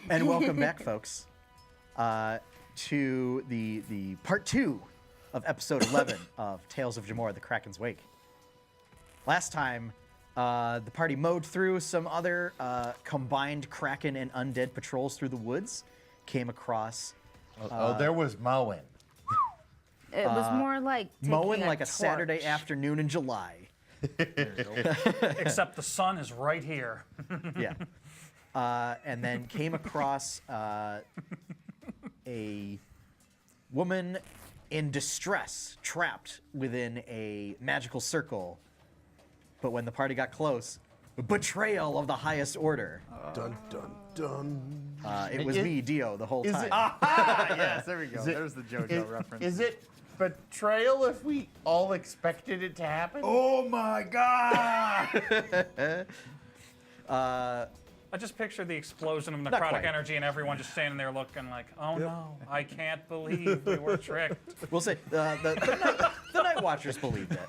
And welcome back, folks, to the part 2 of episode 11 of Tales of Jemmora, the Kraken's Wake. Last time, the party mowed through some other combined Kraken and undead patrols through the woods, came across... there was mowing. It was more like taking mowing like a torch. Saturday afternoon in July. There you go. Except the sun is right here. Yeah. And then came across a woman in distress, trapped within a magical circle. But when the party got close, betrayal of the highest order. Dun, dun, dun. It was me, Dio, the whole time. Yes, there we go. There's the JoJo reference. Is it betrayal if we all expected it to happen? Oh my god! I just picture the explosion of necrotic quite. energy and everyone just standing there looking like, oh no, I can't believe we were tricked. We'll say the Night Watchers believed it.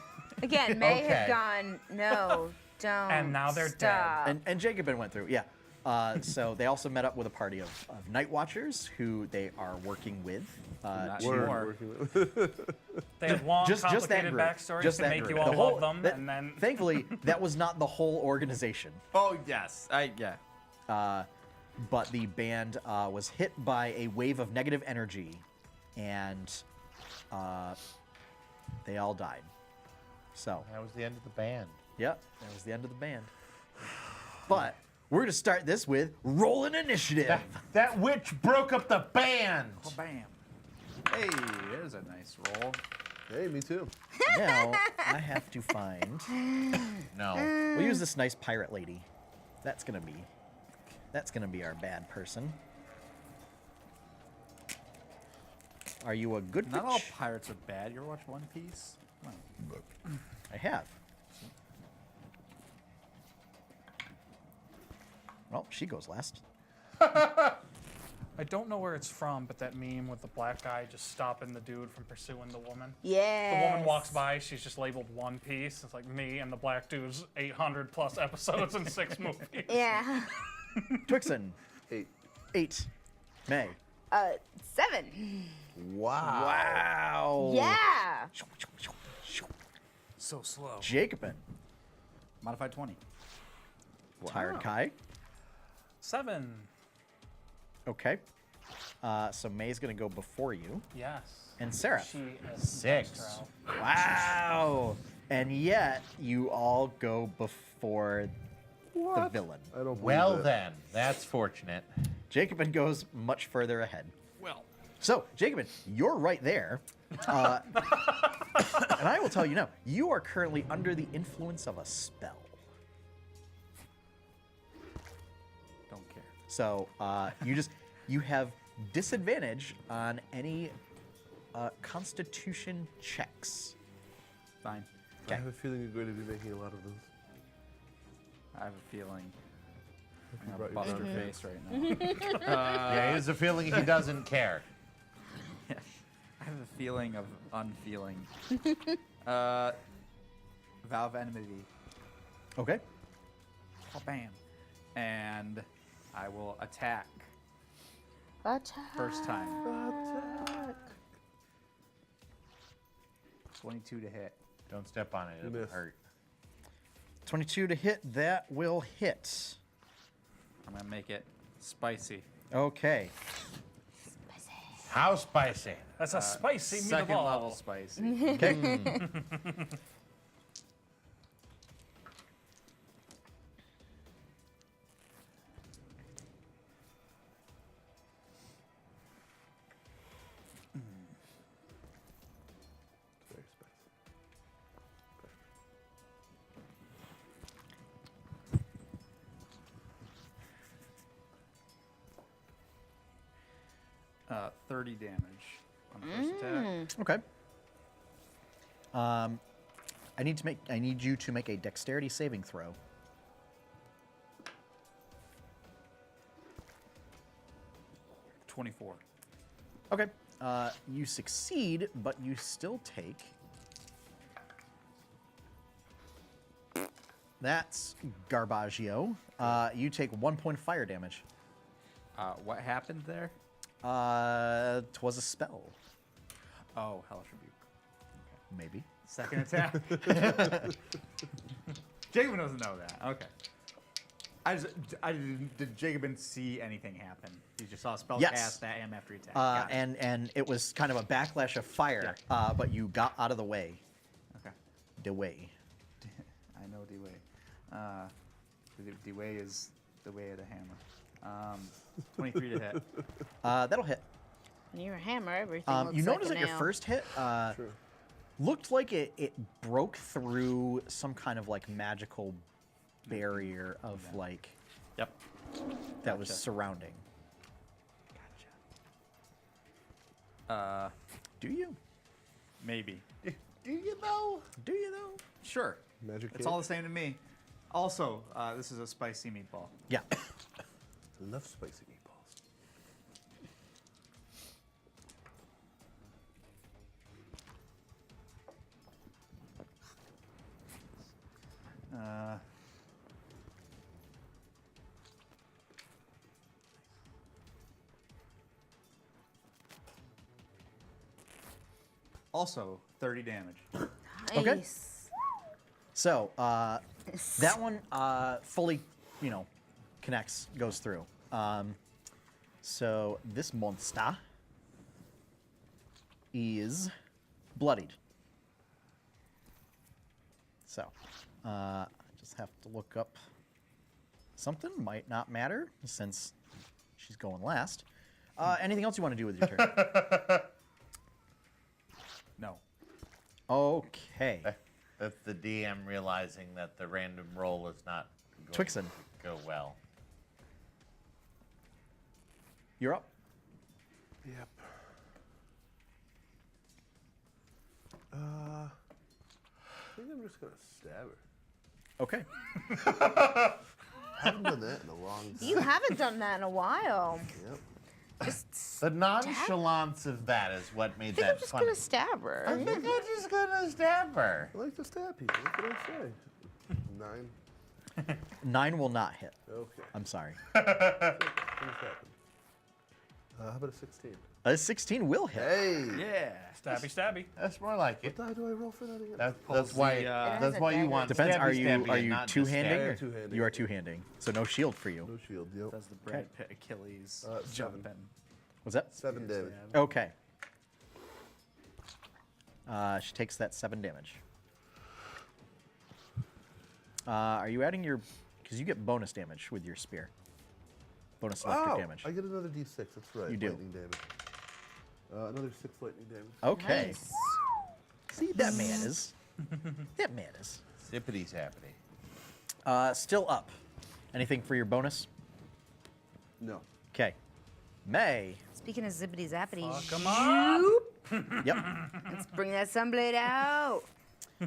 Again, May Okay. had gone, no, don't. And now they're dead. stop. And Jacobin went through, yeah. So they also met up with a party of Night Watchers who they are working with. Not to- anymore. They have long, just that complicated group. backstories Just to that make group. you all The whole- love them, that- and then Thankfully, that was not the whole organization. Oh yes, yeah. But the band was hit by a wave of negative energy, and they all died. So, That was the end of the band. yep, that was the end of the band. But we're gonna start this with rolling initiative. That witch broke up the band. Oh, bam. Hey, there's a nice roll. Hey, me too. Now I have to find. No. We'll use this nice pirate lady. That's gonna be our bad person. Are you a good Not all witch? pirates are bad. You ever watch One Piece? Come on. I have. Well, she goes last. I don't know where it's from, but that meme with the black guy just stopping the dude from pursuing the woman. Yes. The woman walks by, she's just labeled One Piece. It's like me and the black dude's 800 plus episodes and 6 movies. Yeah. Twixen, 8. 8. May. 7. Wow. Wow. Yeah. So slow. Jacobin. Modified 20. Tired Kai. 7. Okay. So May's gonna go before you. Yes. And Sarah. She is 6. Dextro. Wow. And yet you all go before the villain. I don't believe Well that. then, that's fortunate. Jacobin goes much further ahead. Well, So, Jacobin, you're right there. And I will tell you now, you are currently under the influence of a spell. Don't care. So, you have disadvantage on any Constitution checks. Fine. I have a feeling you're going to be making a lot of those. I have a feeling I'm brought gonna your bust her back. face right now. Yeah, he has a feeling he doesn't care. I have a feeling of unfeeling. Valve enmity. Okay. Oh, bam. And I will attack Attack. first time. 22 to hit. Don't step on it, it'll Miss. hurt. 22 to hit, that will hit. I'm gonna make it spicy. Okay. How spicy? that's a spicy Second meatball. level spicy. Okay. It's very spicy. 30 damage on the first attack. Okay. I need you to make a dexterity saving throw. Mm. 24. Okay. You succeed, but you still take. That's Garbaggio. You take 1 point of fire damage. What happened there? 'Twas a spell, Oh, Hellish Rebuke. maybe. Second attack. Jacobin doesn't know that. Okay. Did Jacobin see anything happen? He just saw a spell Yes. cast at him after he attacked. Got it. And it was kind of a backlash of fire, but you got out of the way. Okay. The way. I know D-Way. D-Way is the way of the hammer. 23 to hit. That'll hit. When you're a hammer, everything looks You like notice a that your nail. first hit looked like it broke through some kind of like magical barrier of like Yep. that was Gotcha. surrounding. Gotcha. Do you? Maybe. Do you know? Do you though? Sure. Magic It's cake. all the same to me. Also, this is a spicy meatball. Yeah. I love spicy meatballs. Also, 30 damage. Okay. Nice. So that one fully, connects, goes through. So this monster is bloodied. So I just have to look up something. Might not matter since she's going last. Anything else you want to do with your turn? No. Okay. That's the DM realizing that the random roll is not going Twixen, to go well. you're up. Yep. I think I'm just gonna stab her. Okay. I haven't done that in a long time. You haven't done that in a while. Yep. Just The nonchalance of that is what made I think that I'm just funny. gonna stab her. I think I'm just gonna stab her. I like to stab people. What can I say? 9. 9 will not hit. Okay. I'm sorry. Things happen. How about a 16? A 16 will hit. Hey. Yeah. Stabby, stabby. That's more like it. What die do I roll for that again? That's Pulls why. the, It That's has why a you dagger. want. Depends. Stabby, Are you stabby are and you not just two-handing? stabby. or- Two-handing. You are two-handing. So no shield for you. No shield. Yep. Does the Brad Pitt Achilles 7. jumping? Was that? 7 damage. Okay. She takes that 7 damage. Are you adding your? Because you get bonus damage with your spear. Bonus electric damage. I get another D6. That's right. You do. Lightning damage. Another 6 lightning damage. Okay. Nice. See, that man is. That man is. Zippity's happening. Still up. Anything for your bonus? No. Okay. May. Speaking of zippity zappity, Come on. Yep. let's bring that sunblade out. Go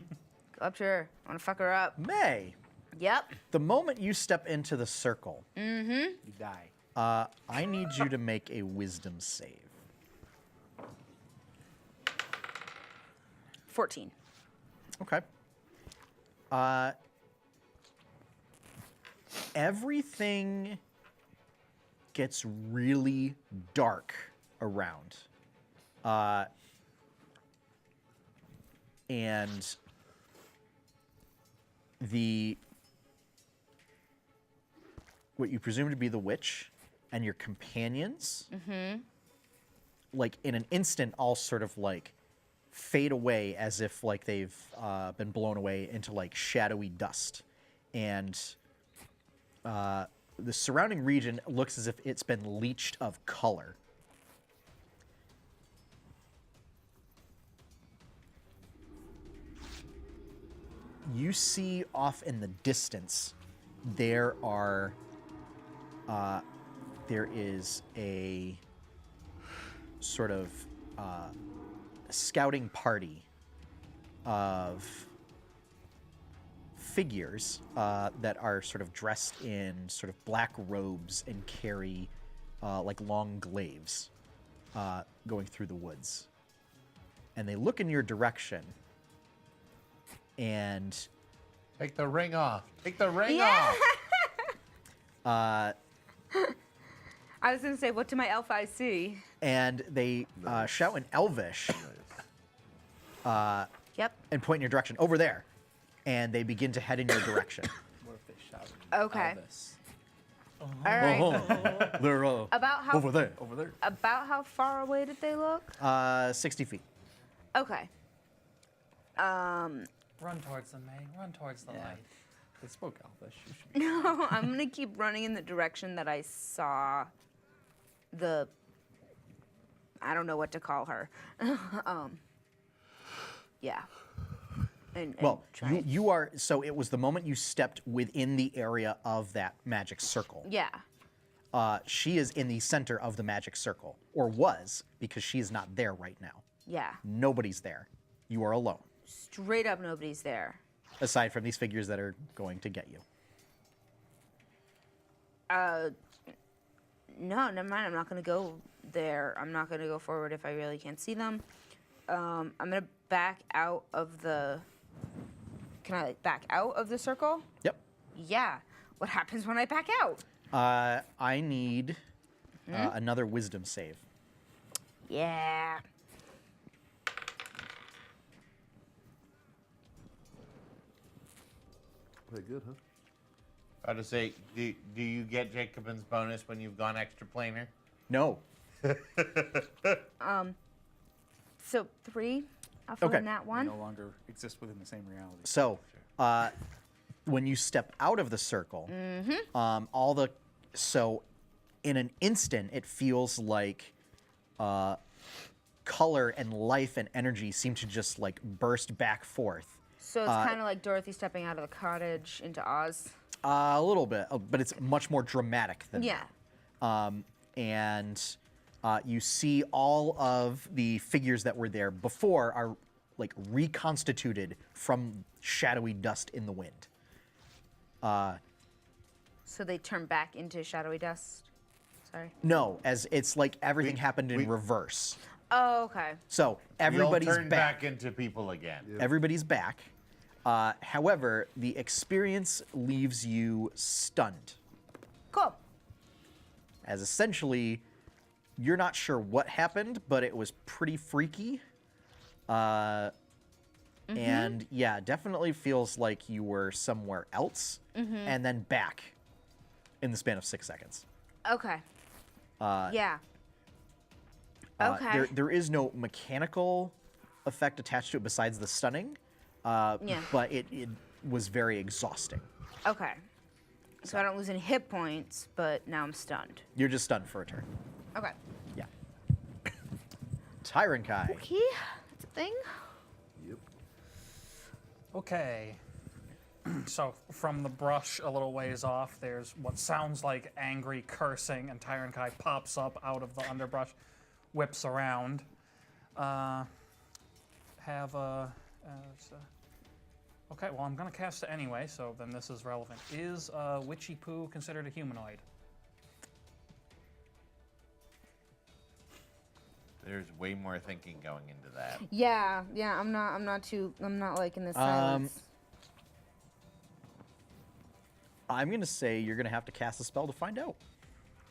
up to her. I want to fuck her up. May. Yep. The moment you step into the circle, You die. I need you to make a wisdom save. 14. Okay. Everything gets really dark around. And what you presume to be the witch and your companions, like in an instant, all sort of like fade away as if like they've been blown away into like shadowy dust, and the surrounding region looks as if it's been leached of color. You see off in the distance there is a sort of scouting party of figures that are sort of dressed in sort of black robes and carry like long glaives going through the woods. And they look in your direction, and Take the ring off. Take the ring Yeah. off. I was gonna say, what do my elf eyes see? and they shout in Elvish Yep. and point in your direction over there, and they begin to head in your direction. What if they shouted? Okay. Elvis? All right. They're About how over there. Over there. About how far away did they look? 60 feet. Okay. Run towards them, May. Run towards the Yeah. light. They spoke Elvish. You should be. No, I'm gonna keep running in the direction that I saw the. I don't know what to call her. Yeah. And Well, try you are, so it was the moment you stepped within the area of that magic circle. Yeah. She is in the center of the magic circle, or was, because she is not there right now. Yeah. Nobody's there. You are alone, Straight up, nobody's there. aside from these figures that are going to get you. No, never mind. I'm not gonna go there. I'm not gonna go forward if I really can't see them. I'm gonna back out of the. Can I back out of the circle? Yep. Yeah. What happens when I back out? I need another wisdom save. Yeah. Pretty good, huh? I was to say, do you get Jacobin's bonus when you've gone extra planar? No. So 3 off of Okay. that We one. no longer exist within the same reality. So, when you step out of the circle, so in an instant, it feels like color and life and energy seem to just like burst back forth. So it's kind of like Dorothy stepping out of the cottage into Oz. A little bit, but it's much more dramatic than Yeah. that. And you see all of the figures that were there before are like reconstituted from shadowy dust in the wind. So they turn back into shadowy dust. Sorry. No, as it's like everything happened in we- reverse. Oh, okay. So You'll everybody's turn back. back into people again. Everybody's back. However, the experience leaves you stunned, Cool. as essentially you're not sure what happened, but it was pretty freaky. And yeah, definitely feels like you were somewhere else and then back in the span of 6 seconds. Okay. Yeah. Okay. There is no mechanical effect attached to it besides the stunning, Yeah. but it was very exhausting. Okay. So I don't lose any hit points, but now I'm stunned. You're just stunned for a turn. Okay. Yeah. Tyrant Kai. Okay. That's a thing. Yep. Okay. So from the brush a little ways off, there's what sounds like angry cursing, and Tyrant Kai pops up out of the underbrush, whips around. Okay, well, I'm going to cast it anyway, so then this is relevant. Is Witchy Poo considered a humanoid? There's way more thinking going into that. Yeah. Yeah. I'm not liking this silence. I'm going to say you're going to have to cast a spell to find out.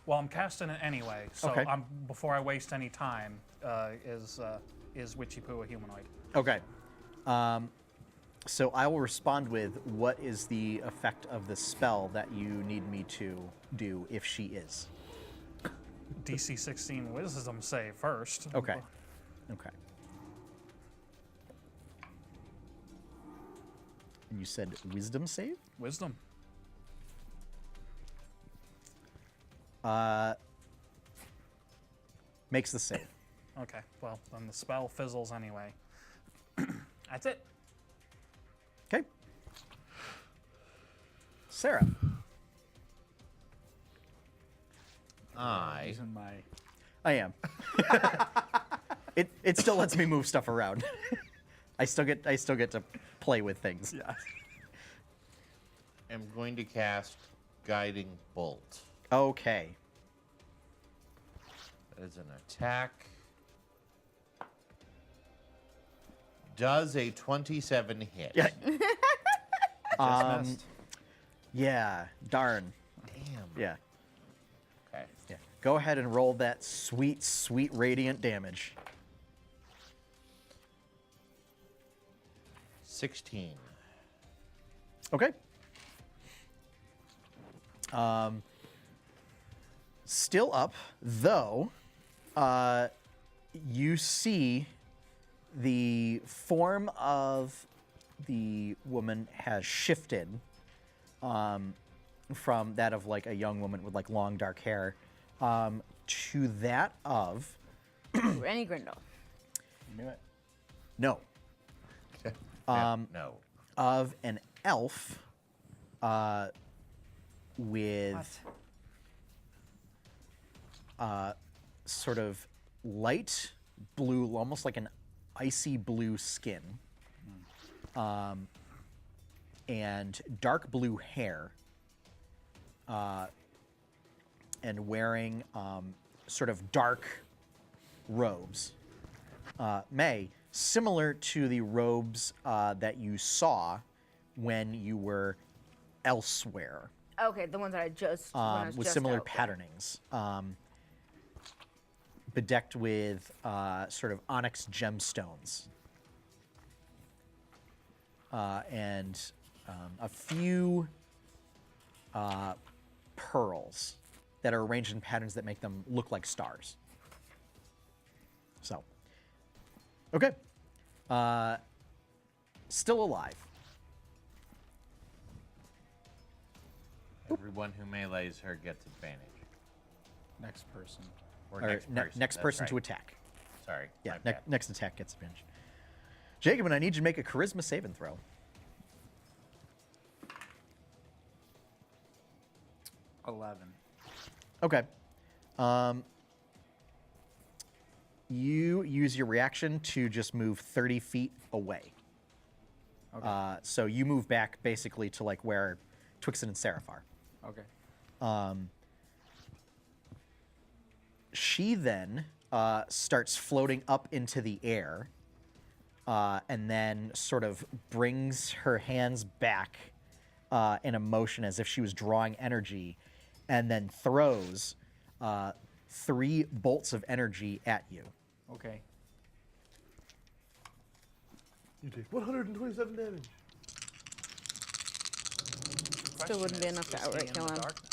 Well, I'm casting it anyway, so Okay. before I waste any time, is Witchy Poo a humanoid? Okay. So I will respond with what is the effect of the spell that you need me to do if she is. DC 16 Wisdom save first. Okay. Okay. And you said wisdom save? Wisdom. Makes the save. Okay, well, then the spell fizzles anyway. That's it. Okay. Sarah. Using my. I am. It still lets me move stuff around. I still get to play with things. Yeah. I'm going to cast Guiding Bolt. Okay. That is an attack. Does a 27 hit? Yeah. Just missed. Yeah. Darn. Damn. Yeah. Okay. Yeah. Go ahead and roll that sweet, sweet radiant damage. 16. Okay. Still up, though, you see the form of the woman has shifted from that of like a young woman with like long dark hair to that of Rennie Grindle. Knew it. no No. of an elf with sort of light blue, almost like an icy blue skin, and dark blue hair, and wearing sort of dark robes. May, similar to the robes that you saw when you were elsewhere, Okay, the ones that I just when I was with just similar out there. patternings, bedecked with sort of onyx gemstones, and a few pearls that are arranged in patterns that make them look like stars. So, okay. Still alive. Everyone who melees her gets advantage. Next person. Or Or next person. next that's person to right. attack. Sorry. Yeah, my bad. next attack gets advantage. Jacob, and I need you to make a charisma saving throw. 11. Okay. You use your reaction to just move 30 feet away. Okay. So you move back basically to like where Twixen and Seraph are. Okay. She then starts floating up into the air, and then sort of brings her hands back in a motion as if she was drawing energy, and then throws 3 bolts of energy at you. Okay. You take 127 damage. Still wouldn't be enough to Is he outright in kill the him. darkness?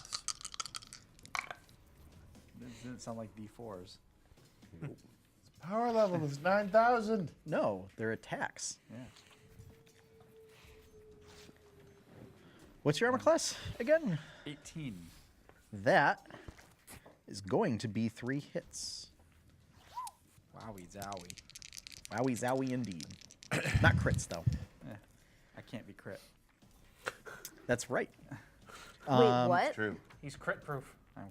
This didn't sound like D4s. Power level is 9,000. No, they're attacks. Yeah. What's your armor class again? 18. That is going to be 3 hits. Wowie zowie. Wowie zowie indeed. Not crits though. I can't be crit. That's right. Wait, what? True. He's crit proof.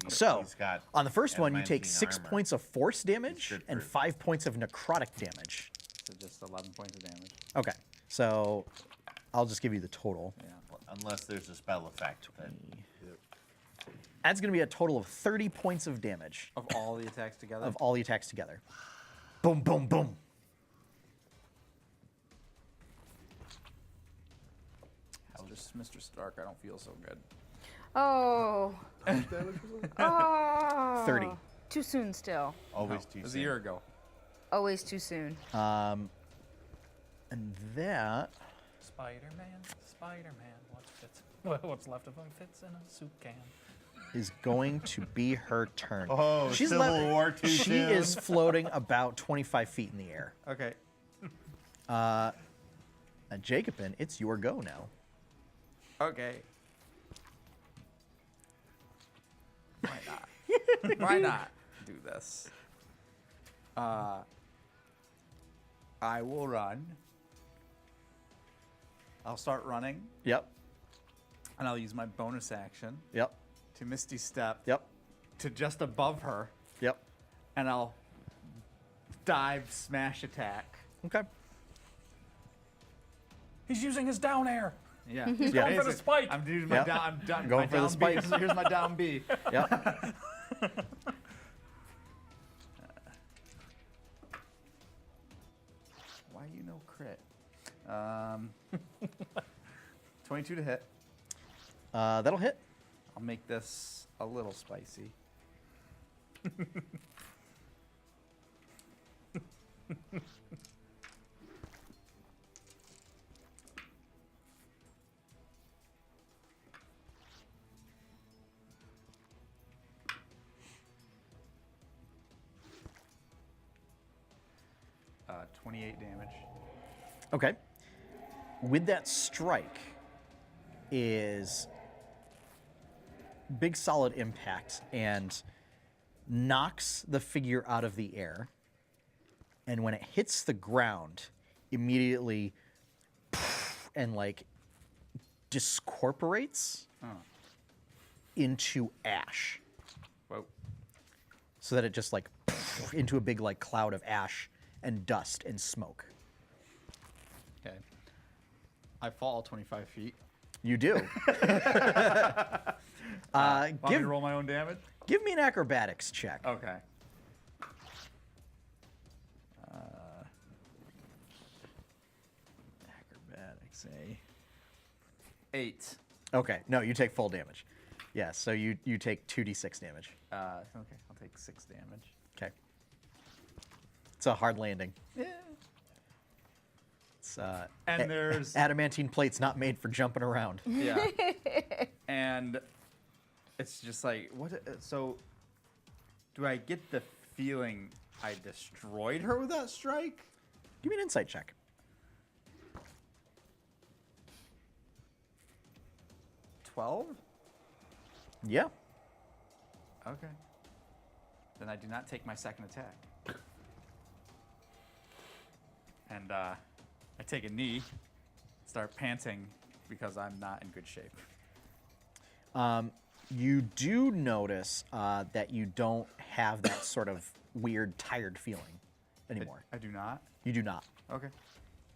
So, He's got on the first one, you take adamantine 6 armor. points of force damage He's and crit-proof. 5 points of necrotic damage. So just 11 points of damage. Okay, so I'll just give you the total. Yeah. Unless there's a spell effect. That, That's going to be a total of 30 points of damage Of all the attacks together? of all the attacks together. Boom, boom, boom. Mr. Stark, I don't feel so good. Oh. Damage or something? Oh. 30. Too soon still. always It too was a soon. year ago. Always too soon. And that Spider-Man, Spider-Man. What's left of him fits in a soup can. is going to be her turn. Oh, Civil War too She soon. is floating about 25 feet in the air. Okay. Jacobin, it's your go now. Okay. Why not? Why not do this? I will run. I'll start running, Yep, and I'll use my bonus action yep, to Misty Step yep, to just above her, yep. and I'll dive smash attack. Okay. He's using his down air. Yeah. He's going for the Basic- spike. I'm using my Yep. down. I'm done. Going my for the down B. spike. Here's my down B. Yep. Why you no crit? 22 to hit. That'll hit. I'll make this a little spicy. Uh, 28 damage. Okay. With that strike is big solid impact and knocks the figure out of the air. And when it hits the ground, immediately and like discorporates into ash. Whoa. So that it just like into a big like cloud of ash and dust and smoke. Okay. I fall 25 feet. You do. Want me to roll my own damage? Give me an acrobatics check. Okay. Acrobatics, eh? 8. Okay, no, you take full damage. Yeah, so you take 2d6 damage. Okay, I'll take 6 damage. Okay. It's a hard landing. Yeah. It's, And there's adamantine plate's not made for jumping around. yeah, and it's just like what? So, do I get the feeling I destroyed her with that strike? Give me an insight check. 12. Yeah. Okay. Then I do not take my second attack. And I take a knee, start panting because I'm not in good shape. You do notice that you don't have that sort of weird, tired feeling anymore. I do not. You do not. Okay.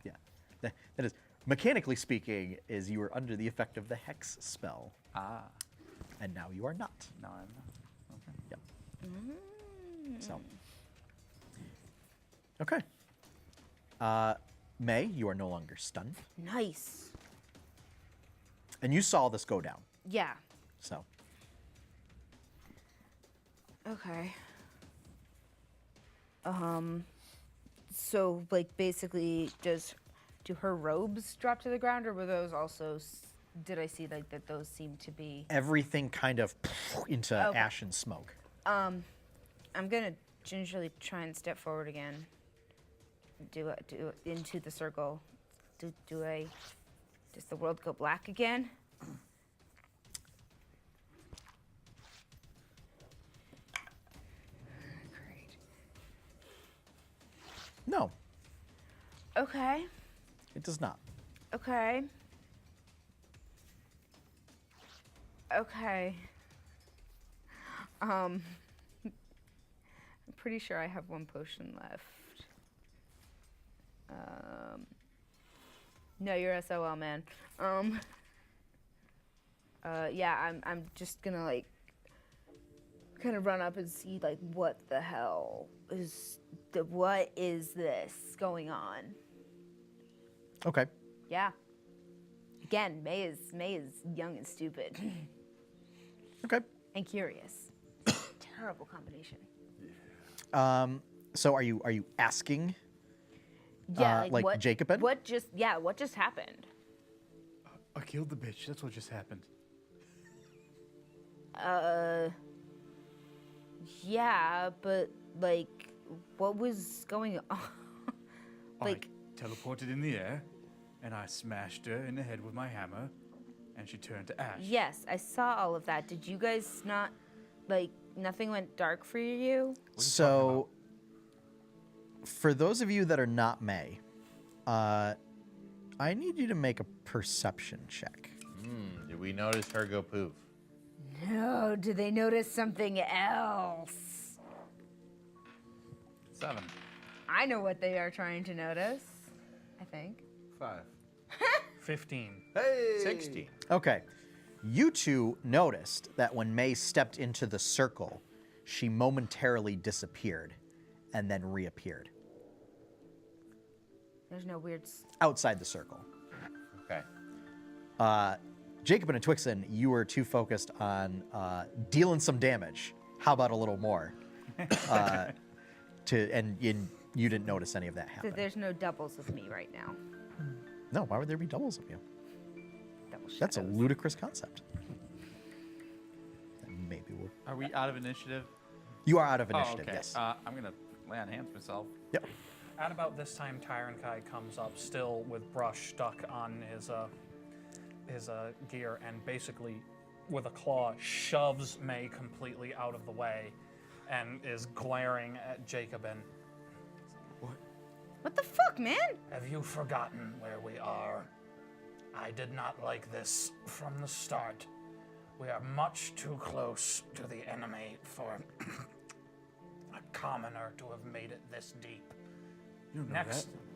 Yeah. That is, mechanically speaking, is you are under the effect of the hex spell, Ah. and now you are not. No, I'm not. Okay. Yep. So. Okay. May, you are no longer stunned, Nice. and you saw this go down. Yeah. So. Okay. So like basically, do her robes drop to the ground, or were those also? Did I see like that? Those seem to be. Everything kind of into Okay. ash and smoke. I'm gonna gingerly try and step forward again. Do into the circle. Do I? Does the world go black again? Great. No, Okay. it does not. Okay. Okay. I'm pretty sure I have one potion left. No, you're SOL, man. Yeah, I'm just gonna like kind of run up and see like what the hell is what is this going on? Okay. Yeah. Again, May is young and stupid Okay. and curious. Terrible combination. So are you asking? Yeah, like what, Jacobin? What just happened? I killed the bitch. That's what just happened. Yeah, but like, what was going on? Like, I teleported in the air, and I smashed her in the head with my hammer, and she turned to ash. yes, I saw all of that. Did you guys not, like, nothing went dark for you? So, for those of you that are not May, I need you to make a perception check. Did we notice her go poof? No, did they notice something else? 7. I know what they are trying to notice, I think. 5. 15. Hey! 60. Okay. You two noticed that when May stepped into the circle, she momentarily disappeared and then reappeared There's no weird. outside the circle. Okay. Jacob and Twixen, you were too focused on dealing some damage. How about a little more? and you didn't notice any of that So happen. there's no doubles of me right now. No, why would there be doubles of you? Double That's a shadows. ludicrous concept. Maybe we'll. Are we out of initiative? You are out of Oh, initiative. okay. Yes. I'm gonna lay on hands myself. Yep. At about this time, Tyrankai comes up, still with brush stuck on his gear, and basically, with a claw, shoves May completely out of the way, and is glaring at Jacobin. What the fuck, man? Have you forgotten where we are? I did not like this from the start. We are much too close to the enemy for a commoner to have made it this deep. You don't know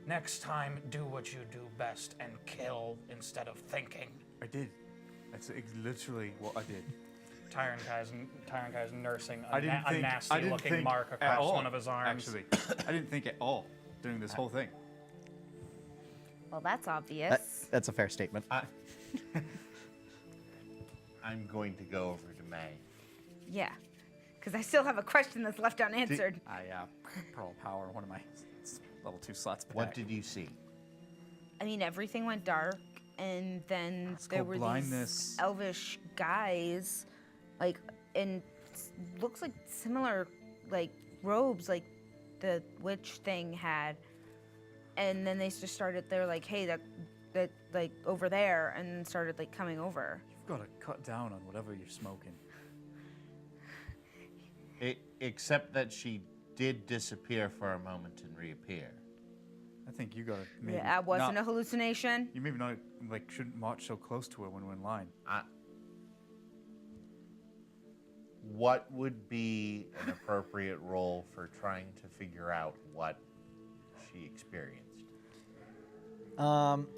Next time, do what you do best and kill instead of thinking. I did. That's literally what I did. Tyrankai's nursing I didn't a think. I nasty didn't looking think mark at across all, one of his arms. Actually, I didn't think at all during this whole thing. Well, that's obvious. That's a fair statement. I'm going to go over to May. Yeah. Because I still have a question that's left unanswered. I Pearl Power, one of my level 2 slots back. What did you see? I mean, everything went dark, and then there called were blindness. these elvish guys, like, and looks like similar, like, robes, like the witch thing had. And then they just started, they're like, hey, that, like, over there, and started, like, coming over. You've got to cut down on whatever you're smoking. Except that she did disappear for a moment and reappear. I think you got to maybe. Yeah, that wasn't not, a hallucination. You maybe not shouldn't march so close to her when we're in line. What would be an appropriate role for trying to figure out what she experienced?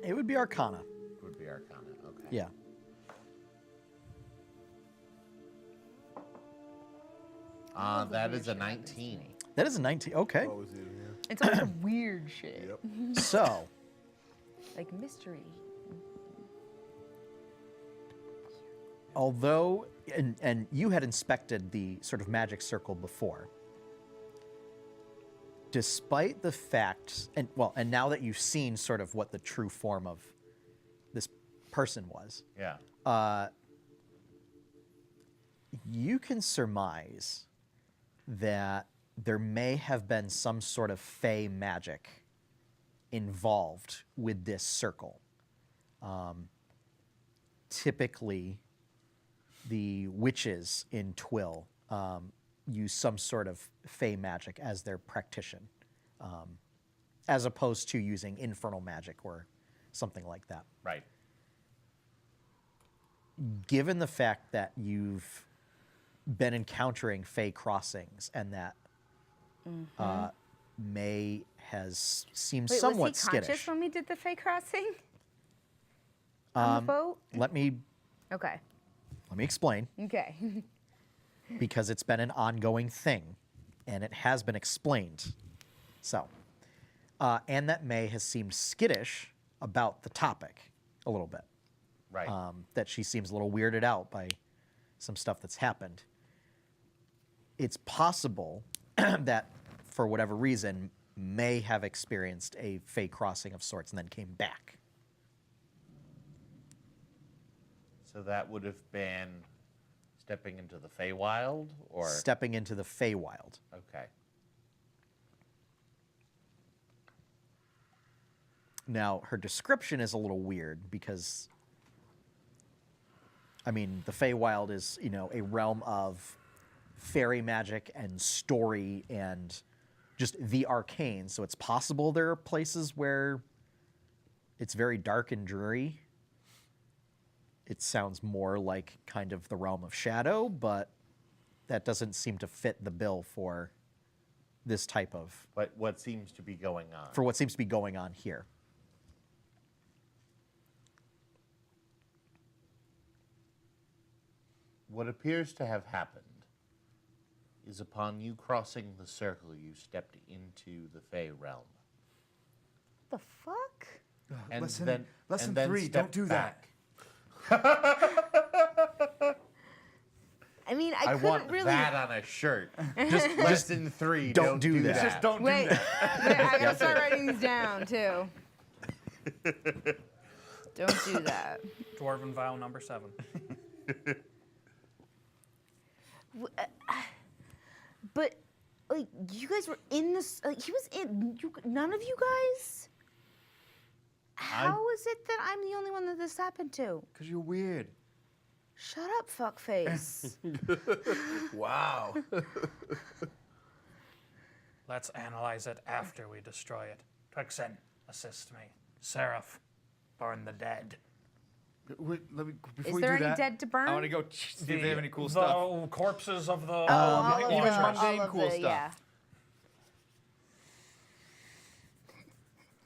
It would be Arcana. Would be Arcana. Okay. Yeah. That is a 19. That is a 19. Okay. Always you, yeah. It's all the weird shit. Yep. So, Like mystery. although, and you had inspected the sort of magic circle before, despite the fact, and now that you've seen sort of what the true form of this person was, Yeah. you can surmise that there may have been some sort of fey magic involved with this circle. Typically, the witches in Twill use some sort of fey magic as their practitioner, as opposed to using infernal magic or something like that. Right. Given the fact that you've been encountering fey crossings and that May has seemed Wait, somewhat was he conscious skittish. when we did the Fey crossing? On the boat? Let me Okay. explain, Okay. because it's been an ongoing thing, and it has been explained. So, and that May has seemed skittish about the topic a little bit. Right. That she seems a little weirded out by some stuff that's happened. It's possible that, for whatever reason, may have experienced a fey crossing of sorts and then came back. So that would have been stepping into the Feywild, or Stepping into the Feywild. okay. Now, her description is a little weird because, I mean, the Feywild is, a realm of fairy magic and story and just the arcane. So it's possible there are places where it's very dark and dreary. It sounds more like kind of the realm of shadow, but that doesn't seem to fit the bill for this type of, But what seems to be going on? for what seems to be going on here. What appears to have happened is upon you crossing the circle, you stepped into the Fey realm. The fuck? And lesson then, lesson and then 3, don't stepped do back. that. I mean, I I couldn't want really. that on a shirt. Just Lesson 3. don't do that. Just don't Wait, do that. wait, I gotta start writing these down too. Don't do that. Dwarven vow number 7. But like, you guys were in this. Like, he was in. None of you guys. How is it that I'm the only one that this happened to? Because you're weird. Shut up, fuckface. Wow. Let's analyze it after we destroy it. Twixen, assist me. Seraph, burn the dead. Wait, let me, before Is you there do any that, dead to burn? I want to go see if they have any cool the stuff. corpses of the all of even the, mundane all of cool the, stuff. yeah.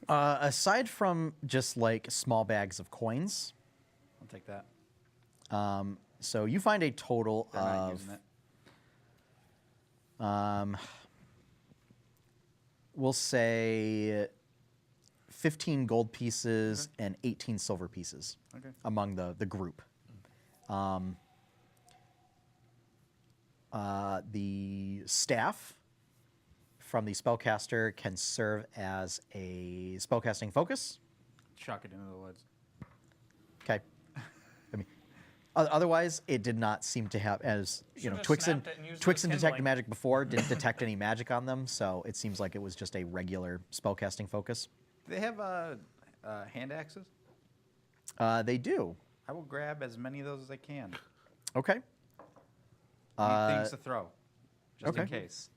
Aside from just like small bags of coins, I'll take that. so you find a total They're not of, using it. we'll say 15 gold pieces and 18 silver pieces Okay. among the group. The staff from the spellcaster can serve as a spellcasting focus. Chuck it into the woods. Okay. I mean, otherwise, it did not seem to have, as you know, Should've Twixen snapped it and used it as Twixen detected kindling. magic before, didn't detect any magic on them, so it seems like it was just a regular spellcasting focus. Do they have hand axes? They do. I will grab as many of those as I can. Okay. I need things to throw, just in okay. case.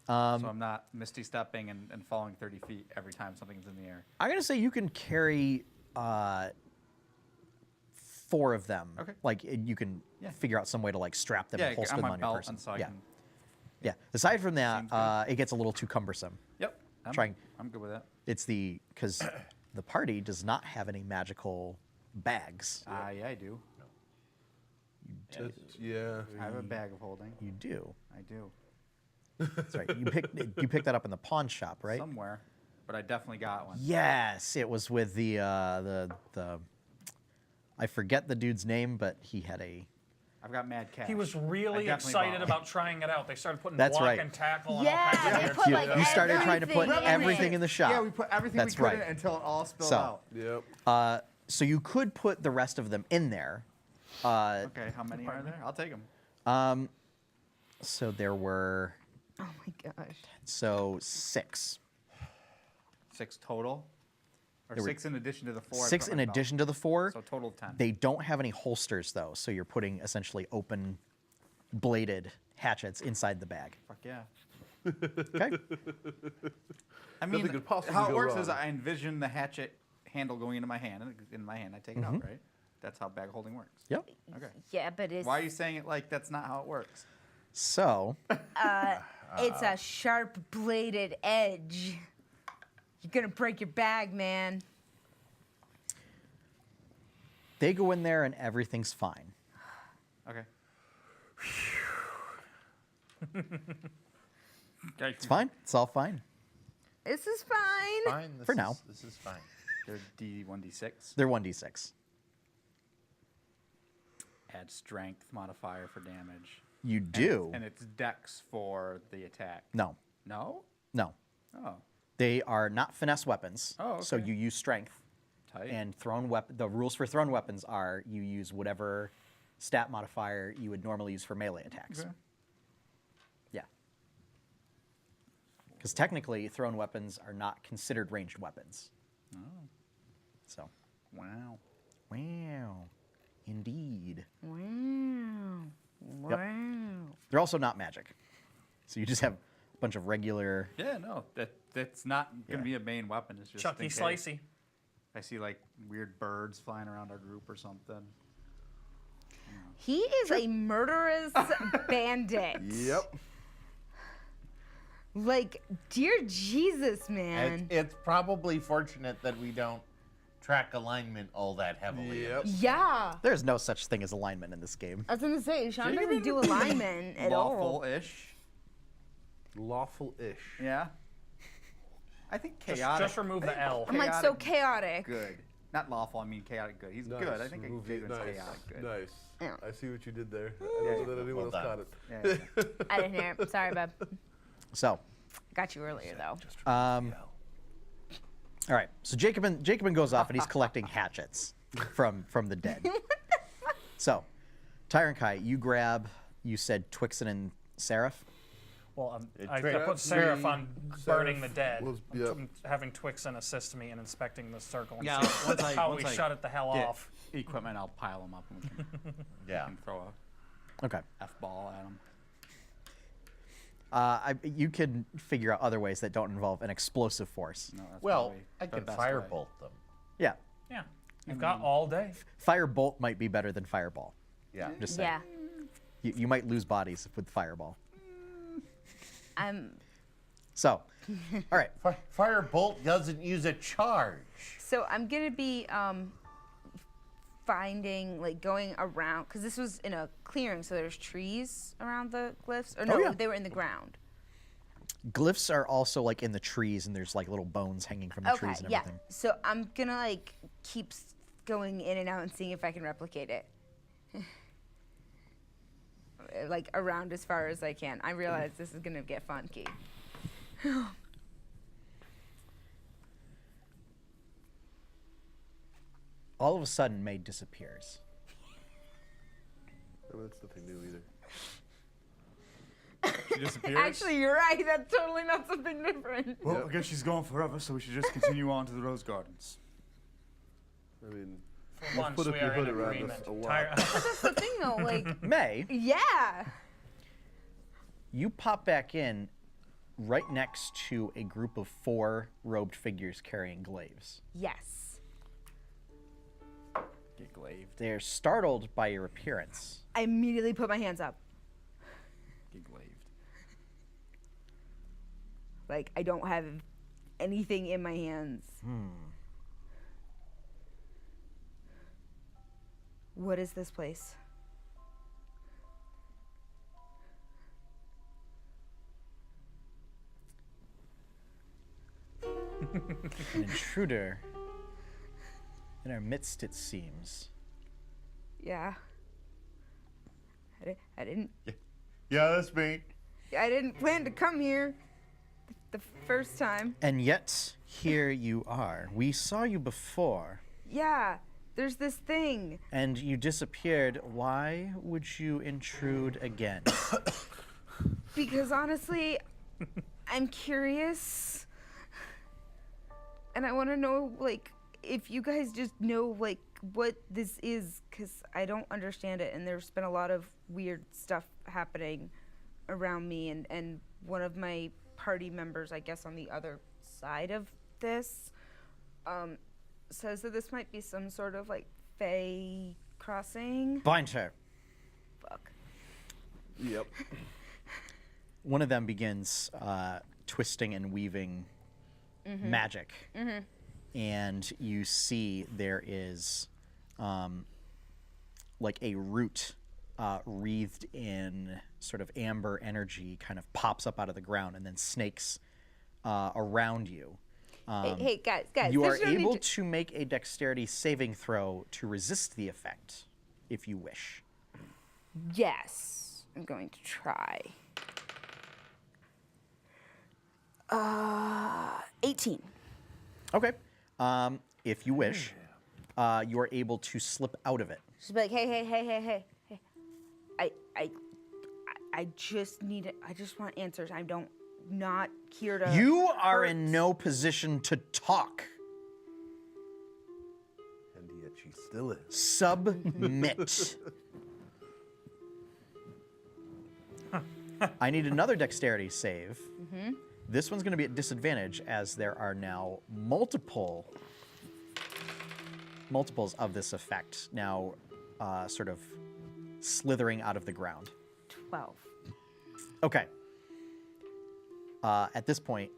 So I'm not misty stepping and falling 30 feet every time something's in the air. I'm gonna say you can carry 4 of them. Okay. Like you can Yeah. figure out some way to like strap them and holster on them my on your belt, person. and so I yeah. can. Yeah. Aside from that, Seems good. it gets a little too cumbersome. Yep. Trying- I'm good with that. It's because the party does not have any magical bags. Yeah, I do. Yeah. I have a bag of holding. You do. I do. That's right. You picked that up in the pawn shop, right? Somewhere, but I definitely got one. Yes, it was with the I forget the dude's name, but he had a. I've got mad cash. He was I really definitely excited bought about trying it out. They started putting That's block right. and tackle and Yeah, all kinds of they weird put, stuff. like, You started trying to put everything in everything it. in the shop. Yeah, we put everything That's we could right. in it until it all spilled So- out. Yep. So you could put the rest of them in there. Okay, how many are there? I'll take them. So there were Oh my gosh. 6. 6 total? Or There were 6 in addition to the 4? I 6 put in in my belt? addition to the 4. So total of 10. They don't have any holsters though, so you're putting essentially open bladed hatchets inside the bag. Fuck yeah. Okay. I mean, could possibly how it go works is wrong. I envision the hatchet handle going into my hand, and in my hand I take it out, right? That's how bag holding works. Yep. Okay. Yeah, but it's Why are you saying it like that's not how it works? So it's a sharp bladed edge. You're gonna break your bag, man. they go in there and everything's fine. Okay. It's fine. It's all fine. This is fine. Fine. For now. This is fine. They're D1D6. They're 1d6. Add strength modifier for damage. You do. And it's dex for the attack. No. No? No. Oh. They are not finesse weapons. Oh, So okay. you use strength. Tight. And thrown weapon. The rules for thrown weapons are you use whatever stat modifier you would normally use for melee attacks. Okay. Yeah. Because technically, thrown weapons are not considered ranged weapons. Oh. So, Wow. wow, indeed. Wow. Yep. Wow. They're also not magic. So you just have a bunch of regular. Yeah, no, that's not Yeah. gonna be a main weapon. It's just Chucky in case. Slicey. I see like weird birds flying around our group or something. He is a murderous bandit. Yep. Like, dear Jesus, man. It's probably fortunate that we don't track alignment all that heavily. Yep. Yeah. There's no such thing as alignment in this game. I was gonna say, Sean doesn't do alignment at all. Lawful-ish. Lawful-ish. Yeah. I think chaotic. Just remove the L. I'm like, so chaotic. Good. Not lawful, I mean chaotic good. He's good. I think movie, Jacob's nice, chaotic good. nice. Yeah. I see what you did there. I don't know that anyone else Well caught done. it. Yeah. I didn't hear it. Sorry, bub. So, Got you earlier though. all right. So Jacobin goes off and he's collecting hatchets from the dead. So, Tyrant Kai, you grab. You said Twixen and Seraph. Well, It I tra- put Seraph me, on burning the Seraph dead. was- I'm yep. having Twixen assist me in inspecting the circle and Yeah, see once I- how once we I shut it the hell Get off. equipment, I'll pile them up and we can, Yeah. can throw Okay. a F-ball at them. You can figure out other ways that don't involve an explosive force. No, that's Well, probably I the could best way. firebolt them. Yeah. Yeah. You've got all day. Firebolt might be better than Fireball. Yeah. Just saying. Yeah. You might lose bodies with Fireball. I'm. So, all right. Firebolt doesn't use a charge. So I'm gonna be finding like going around because this was in a clearing, so there's trees around the glyphs. Or no, yeah. they were in the ground. Glyphs are also like in the trees, and there's like little bones hanging from the Okay, trees and yeah. everything. So I'm gonna like keep going in and out and seeing if I can replicate it. Like around as far as I can. I realize this is gonna get funky. All of a sudden, May disappears. I mean, that's nothing new either. She disappears. Actually, you're right. That's totally not something different. well, Yep. I guess she's gone forever, so we should just continue on to the rose gardens. I mean, For once, put up we your are in hood around agreement. us a lot. That's the thing, though. Like, May, yeah. you pop back in right next to a group of 4 robed figures carrying glaives. Yes. Get glaved. They're startled by your appearance. I immediately put my hands up. Get glaved. Like, I don't have anything in my hands. What is this place? An intruder in our midst, it seems. Yeah. I didn't Yeah, that's me. plan to come here the first time. And yet, here you are. We saw you before, Yeah, there's this thing. and you disappeared. Why would you intrude again? Because honestly, I'm curious. And I want to know, like, if you guys just know, like, what this is, because I don't understand it. And there's been a lot of weird stuff happening around me. And one of my party members, I guess, on the other side of this, says that this might be some sort of, like, Fae crossing. Bind her. Fuck. Yep. One of them begins twisting and weaving magic. And you see there is like a root wreathed in sort of amber energy kind of pops up out of the ground and then snakes around you. Hey, guys, You are there's no need able to- to make a dexterity saving throw to resist the effect if you wish. Yes, I'm going to try. 18. Okay. If you wish, you are able to slip out of it. She's like, hey. I just need it. I just want answers. Not here to. You are hurt. in no position to talk. And yet she still is. Submit. I need another dexterity save. This one's going to be at disadvantage as there are now multiples of this effect now sort of slithering out of the ground. 12. Okay. At this point,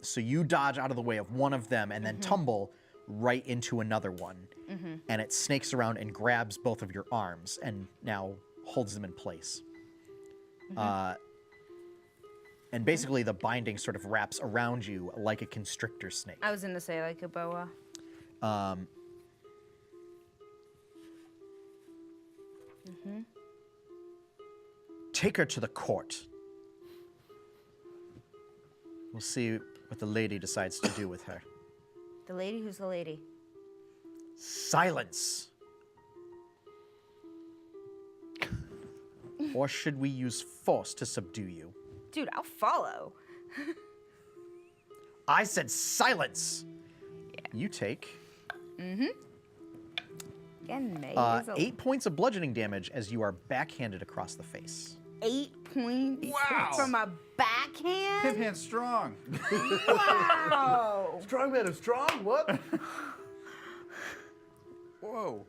so you dodge out of the way of one of them and then tumble right into another one. And it snakes around and grabs both of your arms and now holds them in place. And basically the binding sort of wraps around you like a constrictor snake. I was going to say like a boa. Take her to the court. We'll see what the lady decides to do with her. The lady? Who's the lady? Silence. Or should we use force to subdue you? Dude, I'll follow. I said silence. Yeah. You take Again, May is 8 points of bludgeoning damage as you are backhanded across the face. 8 points Wow. from a backhand? Pimp hand strong. Wow. Strong man of strong? What? Whoa.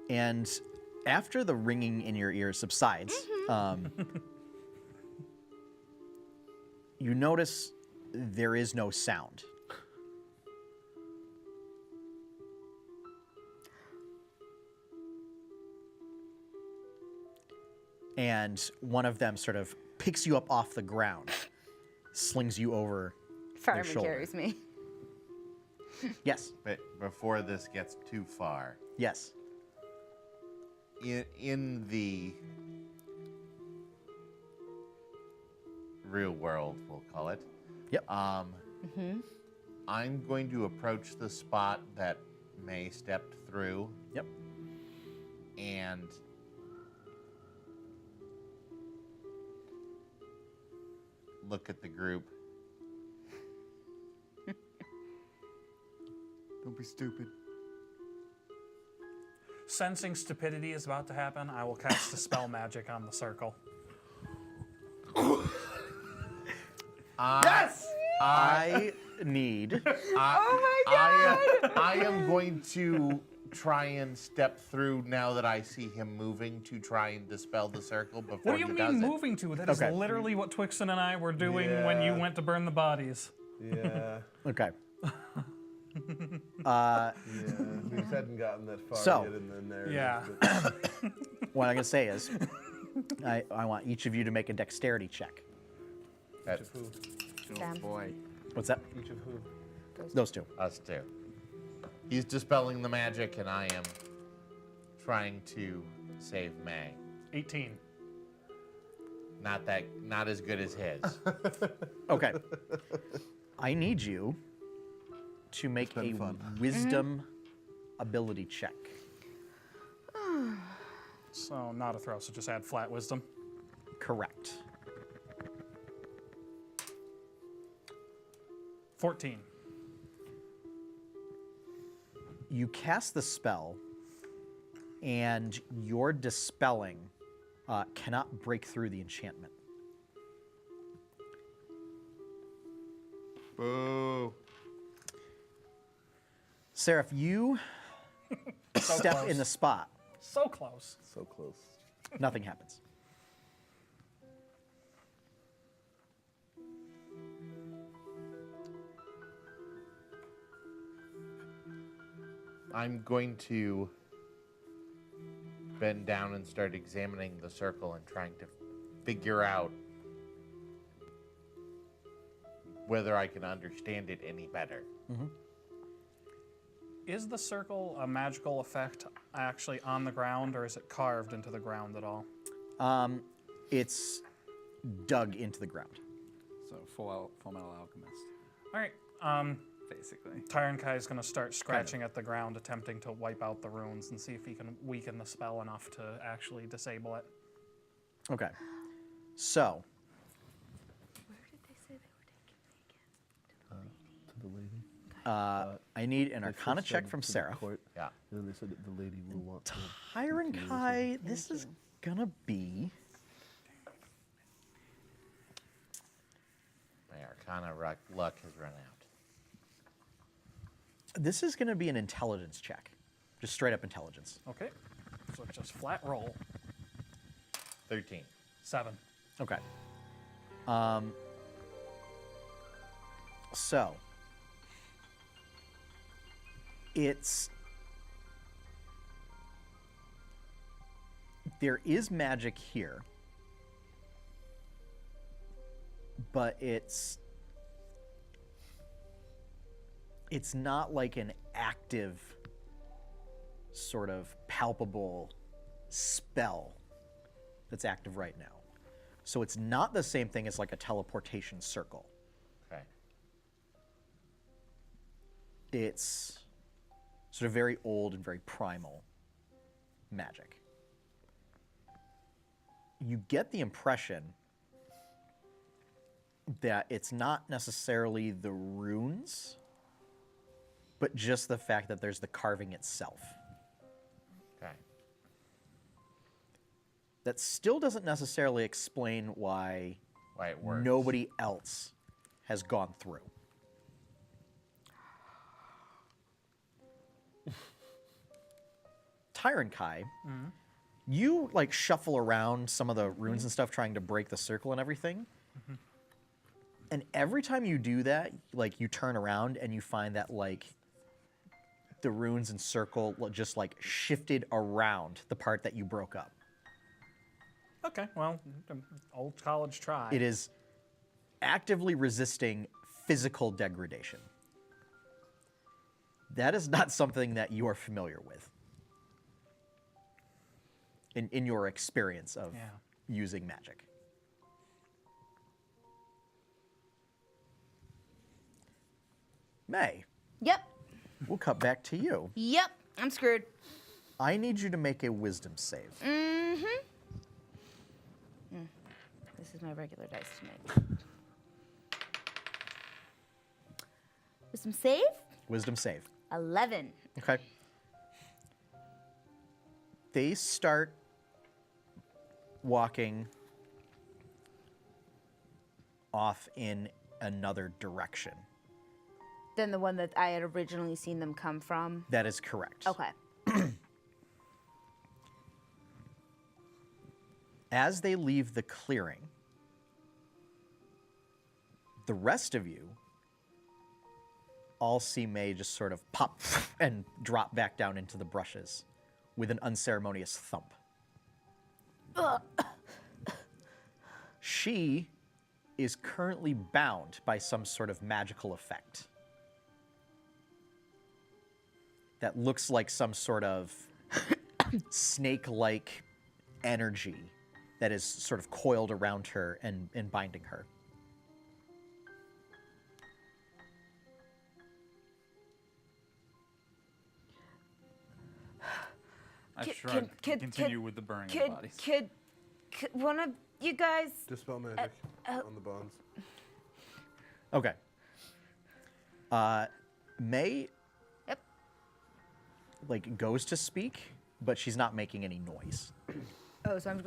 And after the ringing in your ears subsides, you notice there is no sound. And one of them sort of picks you up off the ground, slings you over their Fireman shoulder. carries me. Yes, But before this gets too far, yes. in the real world, we'll call it. Yep. I'm going to approach the spot that May stepped through Yep. and look at the group. Don't be stupid. Sensing stupidity is about to happen, I will cast a spell magic on the circle. Yes! I need. Oh my god! I am going to try and step through now that I see him moving to try and dispel the circle before What do you he mean does it. moving to? That is Okay. literally what Twixen and I were doing when you Yeah. went to burn the bodies. Yeah. Okay. Yeah. We just hadn't gotten that far So- yet in the narrative. Yeah. but- What I'm going to say is, I want each of you to make a dexterity check. That- Each of who? Them. Oh boy. What's that? Each of who? Those two. Us too. He's dispelling the magic, and I am trying to save May. 18. Not as good as his. Okay. I need you to make a been fun. wisdom ability check. So not a throw, so just add flat wisdom. Correct. 14. You cast the spell, and your dispelling cannot break through the enchantment. Boo. Seraph, you step close. in the spot. So close. So close. Nothing happens. I'm going to bend down and start examining the circle and trying to figure out whether I can understand it any better. Is the circle a magical effect actually on the ground, or is it carved into the ground at all? It's dug into the ground. So full metal alchemist, All right. basically. Tyron Kai is going to start scratching at the ground, attempting to wipe out the runes and see if he can weaken the spell enough to actually disable it. Okay. So, Where did they say they were taking me again? To the lady. I need an They Arcana first check said from to the Sarah. court, Yeah. And then they said that the lady will want to. Tyron Kai, this is gonna be. My Arcana luck has run out. This is gonna be an intelligence check, just straight up intelligence. Okay. So just flat roll. 13. 7. Okay. So there is magic here, but it's not like an active, sort of palpable spell that's active right now. So it's not the same thing as like a teleportation circle. Okay. It's sort of very old and very primal magic. You get the impression that it's not necessarily the runes, but just the fact that there's the carving itself. Okay. That still doesn't necessarily explain why It works. nobody else has gone through. Tyron Kai, you like shuffle around some of the runes and stuff trying to break the circle and everything. And every time you do that, like you turn around and you find that like the runes and circle just like shifted around the part that you broke up. Okay, well, old college try. It is actively resisting physical degradation. That is not something that you are familiar with in your experience of using magic. May, Yep. we'll cut back to you. Yep. I'm screwed. I need you to make a wisdom save. This is my regular dice tonight. Wisdom save? Wisdom save. 11. Okay. They start walking off in another direction. Than the one that I had originally seen them come from. That is correct. Okay. As they leave the clearing, the rest of you all see May just sort of pop and drop back down into the brushes with an unceremonious thump. She is currently bound by some sort of magical effect that looks like some sort of snake-like energy that is sort of coiled around her and binding her. I Kid- shrug. kid- Continue kid- with the burning of Could, bodies. could one of you guys... Dispel magic on the bonds. Okay. May, Yep. like, goes to speak, but she's not making any noise. Oh, so I'm...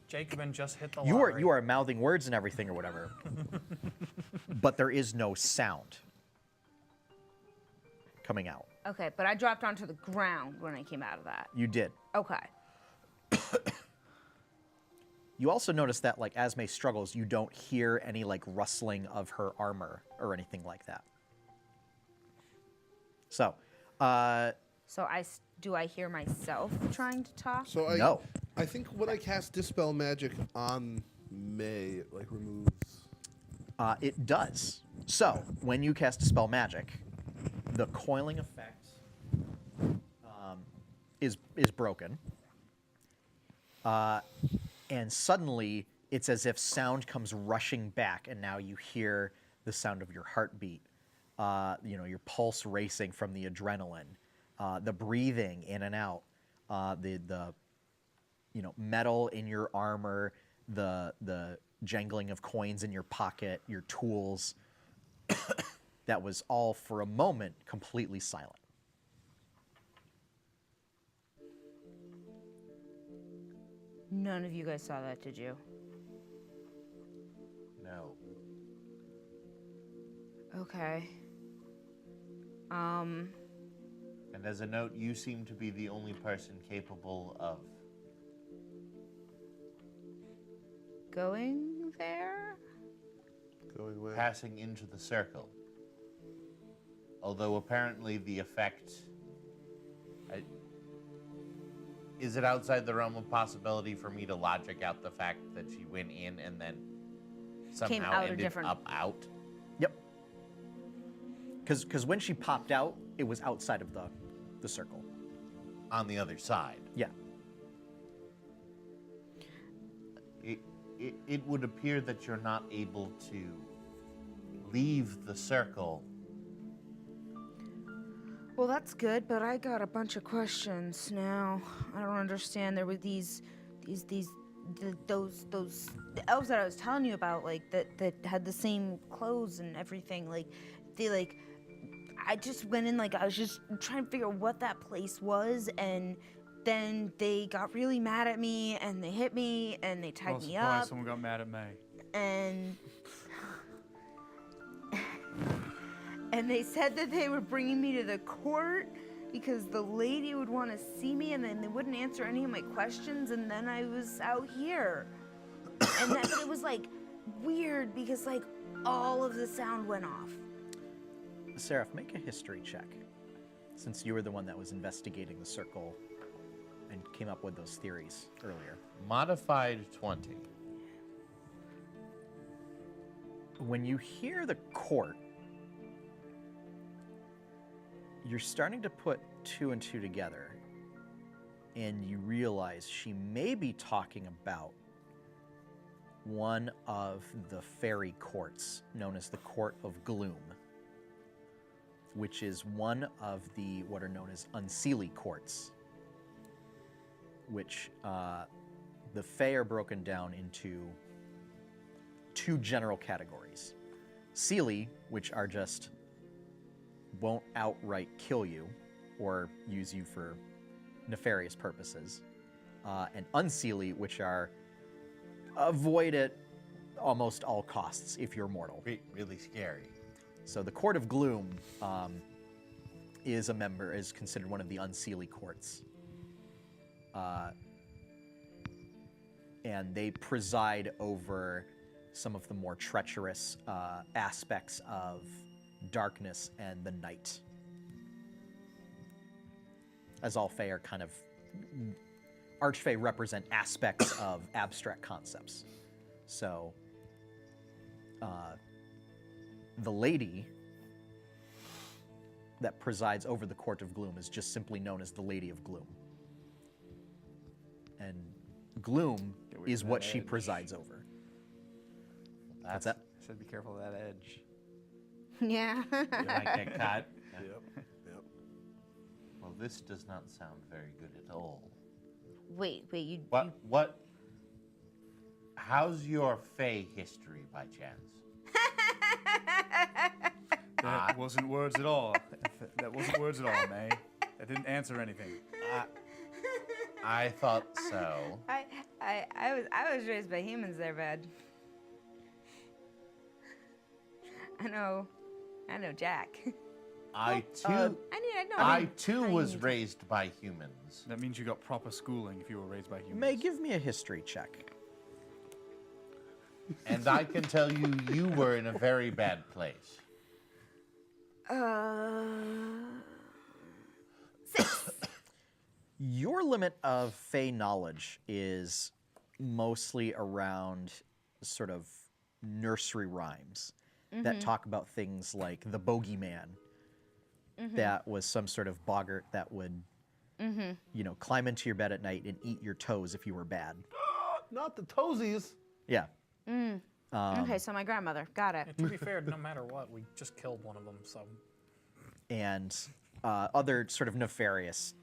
Jacobin just hit the You lottery. are mouthing words and everything or whatever, but there is no sound coming out. Okay, but I dropped onto the ground when I came out of that. You did. Okay. You also notice that, like, as May struggles, you don't hear any, like, rustling of her armor or anything like that. So, So do I hear myself trying to talk? So No. I think when I cast Dispel Magic on May, it like removes. it does. So, when you cast Dispel Magic, the coiling effect is broken. And suddenly, it's as if sound comes rushing back, and now you hear the sound of your heartbeat, your pulse racing from the adrenaline, the breathing in and out, the metal in your armor, the jangling of coins in your pocket, your tools. That was all for a moment completely silent. None of you guys saw that, did you? No. Okay. And as a note, you seem to be the only person capable of Going there? Going away. passing into the circle. Although apparently the effect... is it outside the realm of possibility for me to logic out the fact that she went in and then somehow out a ended different- up out. Yep. Because when she popped out, it was outside of the circle. On the other side. Yeah. It would appear that you're not able to leave the circle. Well, that's good, but I got a bunch of questions now. I don't understand. There were those the elves that I was telling you about, like that had the same clothes and everything. Like they like, I just went in like I was just trying to figure out what that place was, and then they got really mad at me and they hit me and they tied me up. Someone got mad at me. And they said that they were bringing me to the court because the lady would want to see me, and then they wouldn't answer any of my questions, and then I was out here. And then, but it was like weird because like all of the sound went off. Seraph, make a history check. Since you were the one that was investigating the circle and came up with those theories earlier. Modified 20. When you hear the court, you're starting to put two and two together, and you realize she may be talking about one of the fairy courts known as the Court of Gloom, which is one of the what are known as unseelie courts, which the Fae are broken down into two general categories. Seelie, which are just won't outright kill you or use you for nefarious purposes, and unseelie, which are avoid at almost all costs if you're mortal. Really scary. So the Court of Gloom is considered one of the unseelie courts. And they preside over some of the more treacherous aspects of darkness and the night. As all Fae are kind of... Archfey represent aspects of abstract concepts. So, the lady that presides over the Court of Gloom is just simply known as the Lady of Gloom. And gloom is what she presides over. What's that? I said be careful of that edge. Yeah. You might get caught. Yep. Well, this does not sound very good at all. Wait, you. What? How's your Fae history, by chance? That wasn't words at all. That wasn't words at all, May. That didn't answer anything. I thought so. I was raised by humans there, bud. I know Jack. I I too was raised by humans. That means you got proper schooling if you were raised by humans. May, give me a history check. And I can tell you, you were in a very bad place. 6. Your limit of Fae knowledge is mostly around sort of nursery rhymes that talk about things like the bogeyman, that was some sort of boggart that would, climb into your bed at night and eat your toes if you were bad. Not the toesies. Yeah. Okay, so my grandmother. Got it. To be fair, no matter what, we just killed one of them, so. And other sort of nefarious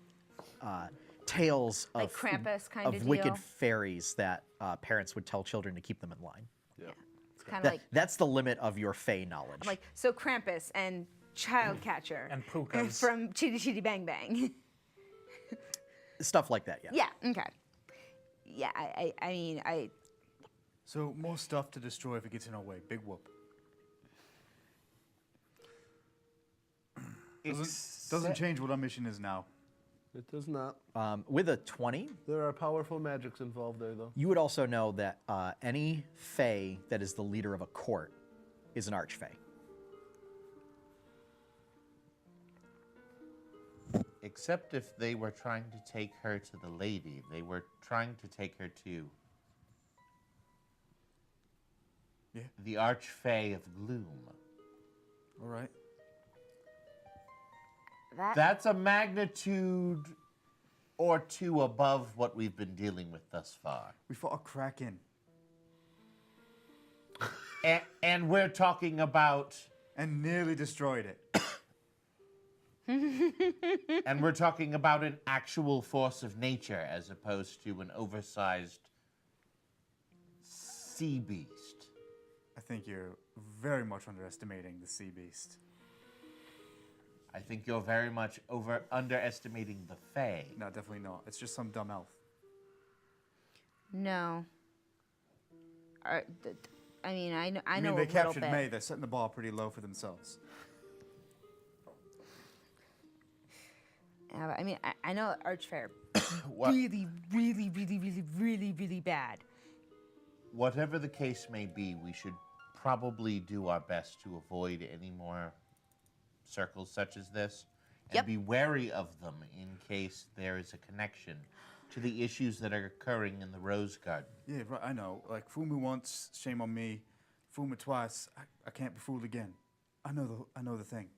tales Like Krampus kind of wicked deal? fairies that parents would tell children to keep them in line. It's kind of like That's the limit of your Fae knowledge. I'm like so Krampus and Child Catcher And Pukas. from Chitty Chitty Bang Bang. Stuff like that, yeah. Yeah. Okay. Yeah. I mean I. So more stuff to destroy if it gets in our way. Big whoop. Doesn't change what our mission is now. It does not. With a 20, There are powerful magics involved there, though. you would also know that any Fae that is the leader of a court is an Archfey. Except if they were trying to take her to the lady. They were trying to take her to... the Archfey of Gloom. All right. That's a magnitude or two above what we've been dealing with thus far. We fought a Kraken. And we're talking about... And nearly destroyed it. And we're talking about an actual force of nature as opposed to an oversized sea beast. I think you're very much underestimating the sea beast. I think you're very much underestimating the Fae. No, definitely not. It's just some dumb elf. No. I mean, I know. I know mean, they a little captured bit. May. They're setting the bar pretty low for themselves. Yeah, but I mean, I know Archfair What- really, really, really, really, really, really bad. Whatever the case may be, we should probably do our best to avoid any more circles such as this. And Yep. be wary of them in case there is a connection to the issues that are occurring in the Rose Garden. Yeah, right. I know. Like, fool me once, shame on me. Fool me twice, I can't be fooled again. I know the thing.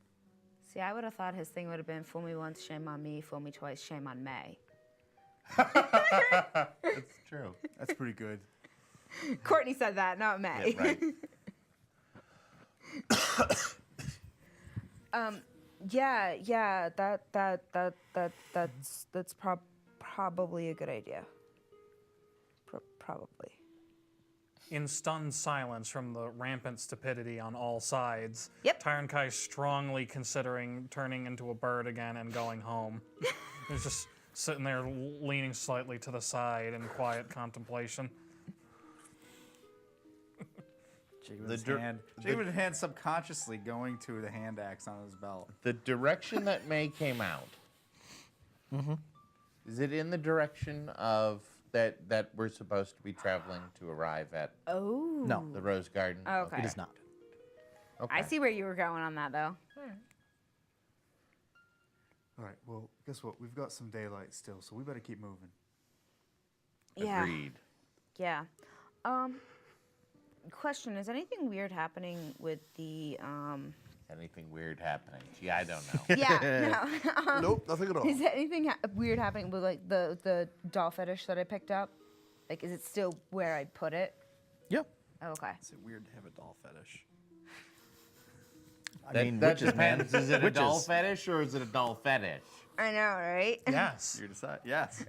See, I would have thought his thing would have been fool me once, shame on me, fool me twice, shame on May. That's true. That's pretty good. Courtney said that, not May. Yeah, right. Yeah, that's probably a good idea. Probably. In stunned silence from the rampant stupidity on all sides, Yep. Tyron Kai is strongly considering turning into a bird again and going home. He's just sitting there leaning slightly to the side in quiet contemplation. Jacob's hand subconsciously going to the hand axe on his belt. The direction that May came out, is it in the direction of that we're supposed to be traveling to arrive at Oh. No, the Rose Garden? Okay. it is not. Okay. I see where you were going on that, though. All right, well, guess what? We've got some daylight still, so we better keep moving. Yeah. Agreed. Yeah. Question, is anything weird happening with the, Anything weird happening? Gee, I don't know. Yeah, no. Nope, nothing at all. Is there anything weird happening with, like, the doll fetish that I picked up? Like, is it still where I put it? Yeah. Oh, okay. Is it weird to have a doll fetish? I That, mean, that witches, man. depends. Is it a Witches. doll fetish or is it a doll fetish? I know, right? Yes. You decide. Yes.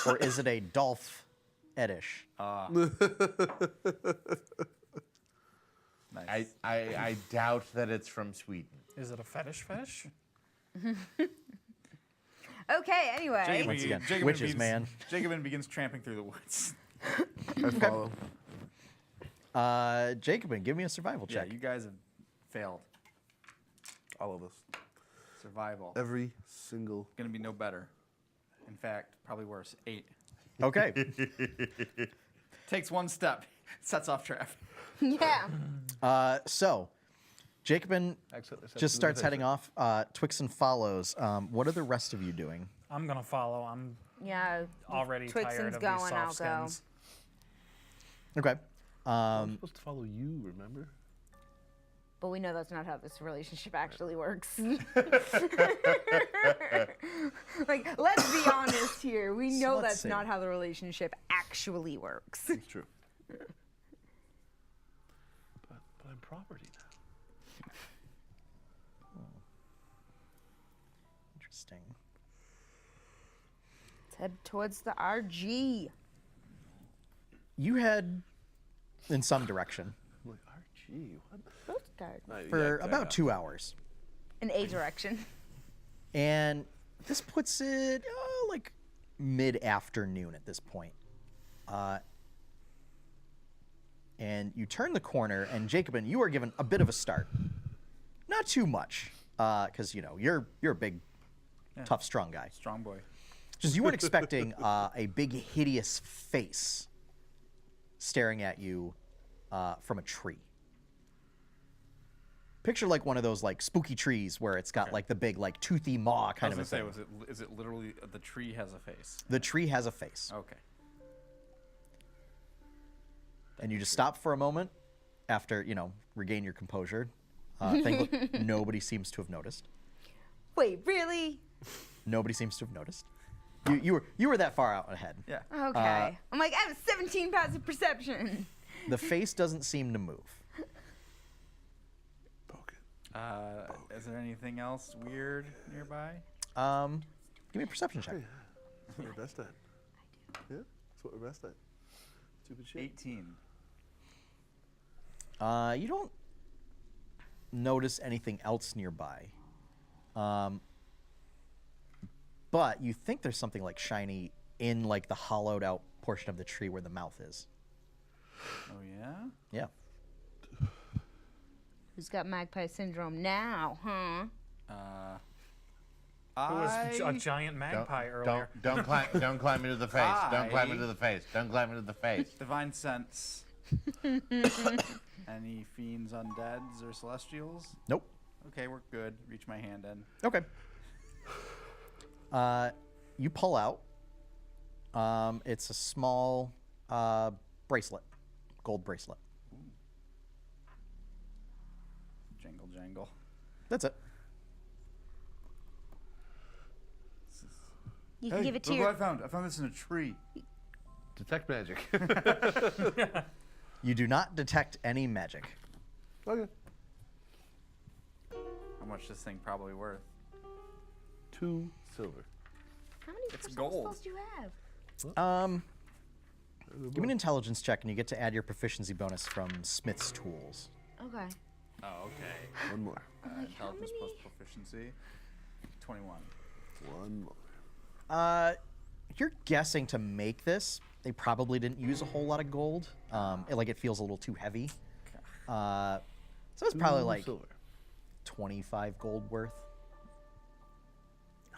Or is it a Dolph Edish? Nice. I doubt that it's from Sweden. Is it a fetish? Okay, anyway. Once again, witches, man. Jacobin begins tramping through the woods. I follow. Jacobin, give me a survival Yeah, check. you guys have failed. All of us. Survival. Every single. Gonna be no better. In fact, probably worse. 8. Okay. Takes one step. Sets off traffic. Yeah. So, Jacobin just starts heading off. Twixen follows. What are the rest of you doing? I'm gonna follow. I'm Yeah. already Twixen's tired of going, these I'll soft go. skins. Okay. I'm supposed to follow you, remember? But we know that's not how this relationship actually works. Like, let's be honest here. We know let's that's see. not how the relationship actually works. It's true. But I'm property now. Interesting. Let's head towards the RG. You head in some direction I'm like, Archie, what? Coast Guard. for about 2 hours. In a direction. And this puts it like mid-afternoon at this point. And you turn the corner, and Jacobin, you are given a bit of a start. Not too much, because you're a big, tough, strong guy. Strong boy. Just you weren't expecting a big, hideous face staring at you from a tree. Picture like one of those like spooky trees where it's got like the big like toothy maw I kind was of a gonna say, thing. is it literally the tree has a face? The tree has a face. Okay. And you just stop for a moment after, regain your composure. Thankfully, nobody seems to have noticed. Wait, really? Nobody seems to have noticed. You were that far out ahead. Yeah. Okay. I'm like, I have 17 passive perception. The face doesn't seem to move. Poke it. Is there anything else weird nearby? Give me a perception check. That's what we're best at. Yeah, that's what we're best at. Stupid shit. 18. You don't notice anything else nearby. But you think there's something like shiny in like the hollowed out portion of the tree where the mouth is. Oh yeah. Yeah. Who's got magpie syndrome now, huh? It was a I giant magpie earlier. Don't climb into the face. Don't climb into the face. Don't climb into the face. divine sense. Any fiends, undeads, or celestials? Nope. Okay, we're good. Reach my hand in. Okay. You pull out. It's a small bracelet, gold bracelet. Jangle, jangle. That's it. You can give it to look your. what I found. I found this in a tree. Detect magic. You do not detect any magic. Okay. How much this thing probably worth? 2 silver. How many It's personal gold. spells do you have? Give me an intelligence check, and you get to add your proficiency bonus from Smith's tools. Okay. Oh, okay. One more. Like, how Intelligence plus many? proficiency. 21. One more. You're guessing to make this. They probably didn't use a whole lot of gold. It feels a little too heavy. So it's probably 2 like silver. 25 gold worth.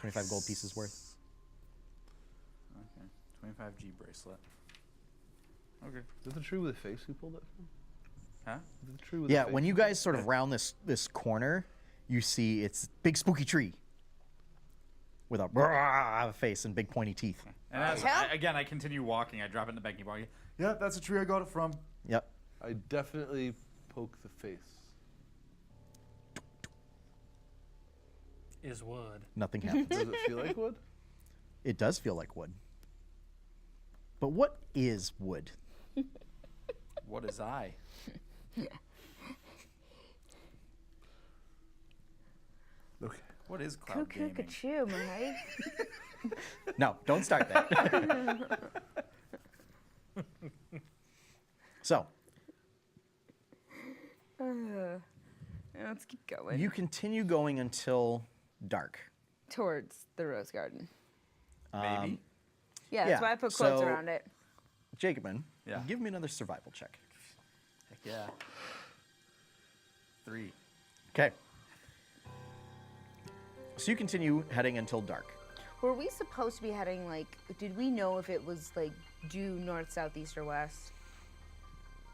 25 gold pieces worth. Okay. 25G bracelet. Okay. Is it the tree with the face we pulled that from? Huh? Is it the tree with Yeah, the face? when you guys sort of round this corner, you see it's big spooky tree with a face and big pointy teeth. And as Tell- I continue walking. I drop it in the banking bag. Yeah, that's the tree I got it from. Yep. I definitely poke the face. Is wood. Nothing happens. Does it feel like wood? It does feel like wood. But what is wood? What is I? Okay. What is cloud gaming? Cuckoo, Mike. No, don't start that. So, Let's keep going. you continue going until dark. Towards the rose garden. Maybe. Yeah, that's yeah, why I put quotes so- around it. Jacobin, Yeah. give me another survival check. Heck yeah. 3. Okay. So you continue heading until dark. Were we supposed to be heading, did we know if it was, due north, south, east, or west?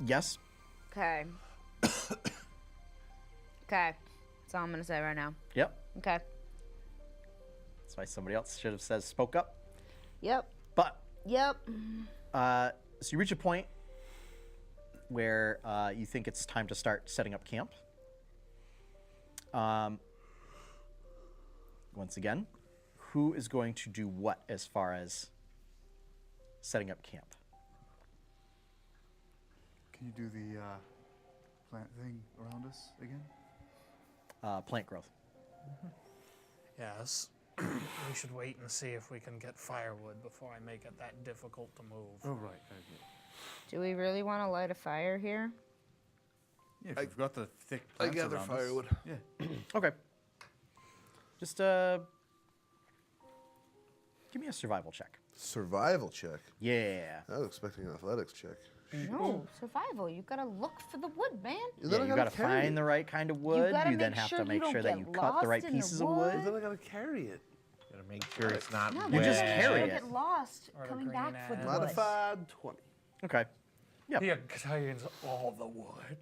Yes? Okay. Okay. That's all I'm going to say right now. Yep. Okay. That's why somebody else should have said spoke up. Yep. But Yep. so you reach a point where you think it's time to start setting up camp. Once again, who is going to do what as far as setting up camp? Can you do the plant thing around us again? Plant growth. Yes. We should wait and see if we can get firewood before I make it that difficult to move. Oh, right. Okay. Do we really want to light a fire here? Yeah, if we've got the thick I plants gather around firewood. Us. Yeah. Okay. Just give me a survival check. Survival check. Yeah. I was expecting an athletics check. No, survival. You gotta look for the wood, man. And Yeah, then you I gotta carry find it. the right kind of wood. gotta You then make have sure to you make don't sure that get you cut the right lost in the pieces of wood. wood. And then I gotta carry it. Gotta make sure it's not No, wet. You just because carry you'll it. get lost Or the coming green back for the ash. wood. Modified 20. Okay. Yep. He contains all the wood.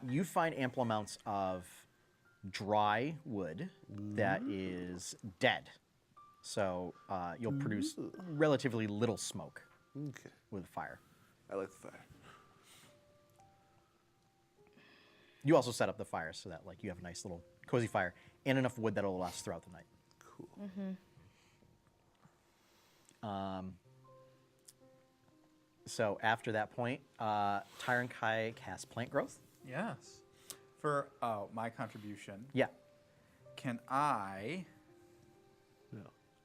You find ample amounts of dry wood that is dead. So you'll produce relatively little smoke Okay. with the fire. I like the fire. You also set up the fire so that like you have a nice little cozy fire and enough wood that'll last throughout the night. Cool. So after that point, Tyron Kai casts plant growth. Yes. For my contribution, Yeah. can I Yeah.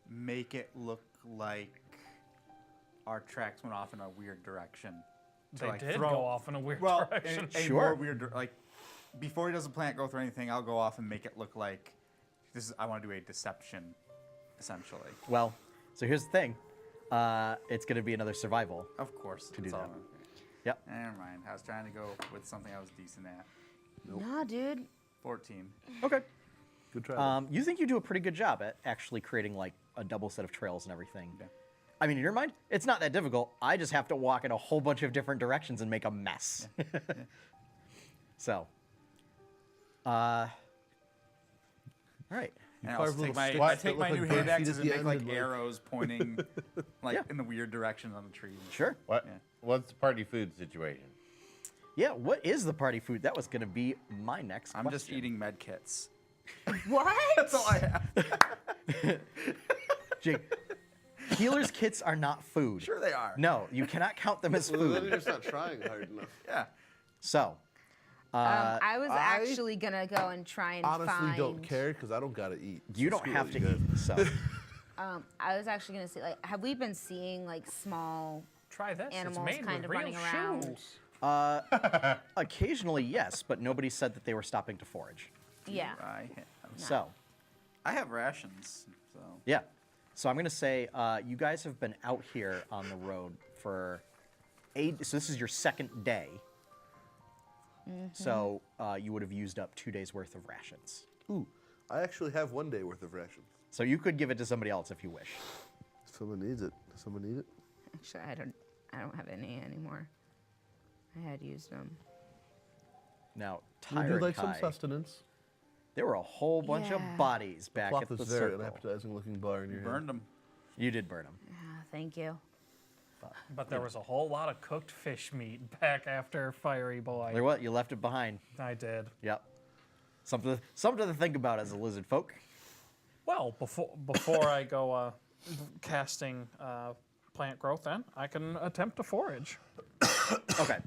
make it look like our tracks went off in a weird direction? To, They like, did throw- go off in a weird Well, direction. a Sure. more weird, like, before he does a plant growth or anything, I'll go off and make it look like this is. I want to do a deception, essentially. Well, so here's the thing. It's going to be another survival. Of course. To do it's all- that. Yep. Never mind. I was trying to go with something I was decent at. Nah, dude. 14. Okay. Good try. You think you do a pretty good job at actually creating like a double set of trails and everything. Yeah. I mean, in your mind, it's not that difficult. I just have to walk in a whole bunch of different directions and make a mess. So, all right. And I carve also little take sticks my, I that take look my like new bird hand feet axes at and the make end like and, like- arrows pointing like Yeah. in the weird directions on the trees. Sure. What? Yeah. What's the party food situation? Yeah. What is the party food? That was going to be my next I'm question. just eating med kits. What? That's all I have. Jake, healer's kits are not food. Sure they are. No, you cannot count them as Well, then food. you're just not trying hard enough. Yeah. So, I was I actually gonna go and try and Honestly, find. don't care because I don't gotta eat. you So don't screw have what to you guys- eat. So, I was actually gonna say, like, have we been seeing like small Try this. animals it's made kind with of real running around? shoes. occasionally, yes, but nobody said that they were stopping to forage. Yeah. So, I have rations. So yeah. So I'm gonna say you guys have been out here on the road for so this is your second day. So you would have used up 2 days worth of rations. Ooh, I actually have 1 day worth of rations. So you could give it to somebody else if you wish. Someone needs it. Does someone need it? Actually, I don't have any anymore. I had used them. Now, We do like some Tyron Kai, sustenance. there were a whole bunch of Yeah. bodies back Plop at the this very circle. unappetizing looking bar in your burned them. You did burn them. Ah, thank you. But there was a whole lot of cooked fish meat back after Fiery Boy. There what? You left it behind. I did. Yep. Something to think about as a lizard folk. Well, before I go casting plant growth, then I can attempt to forage. Okay.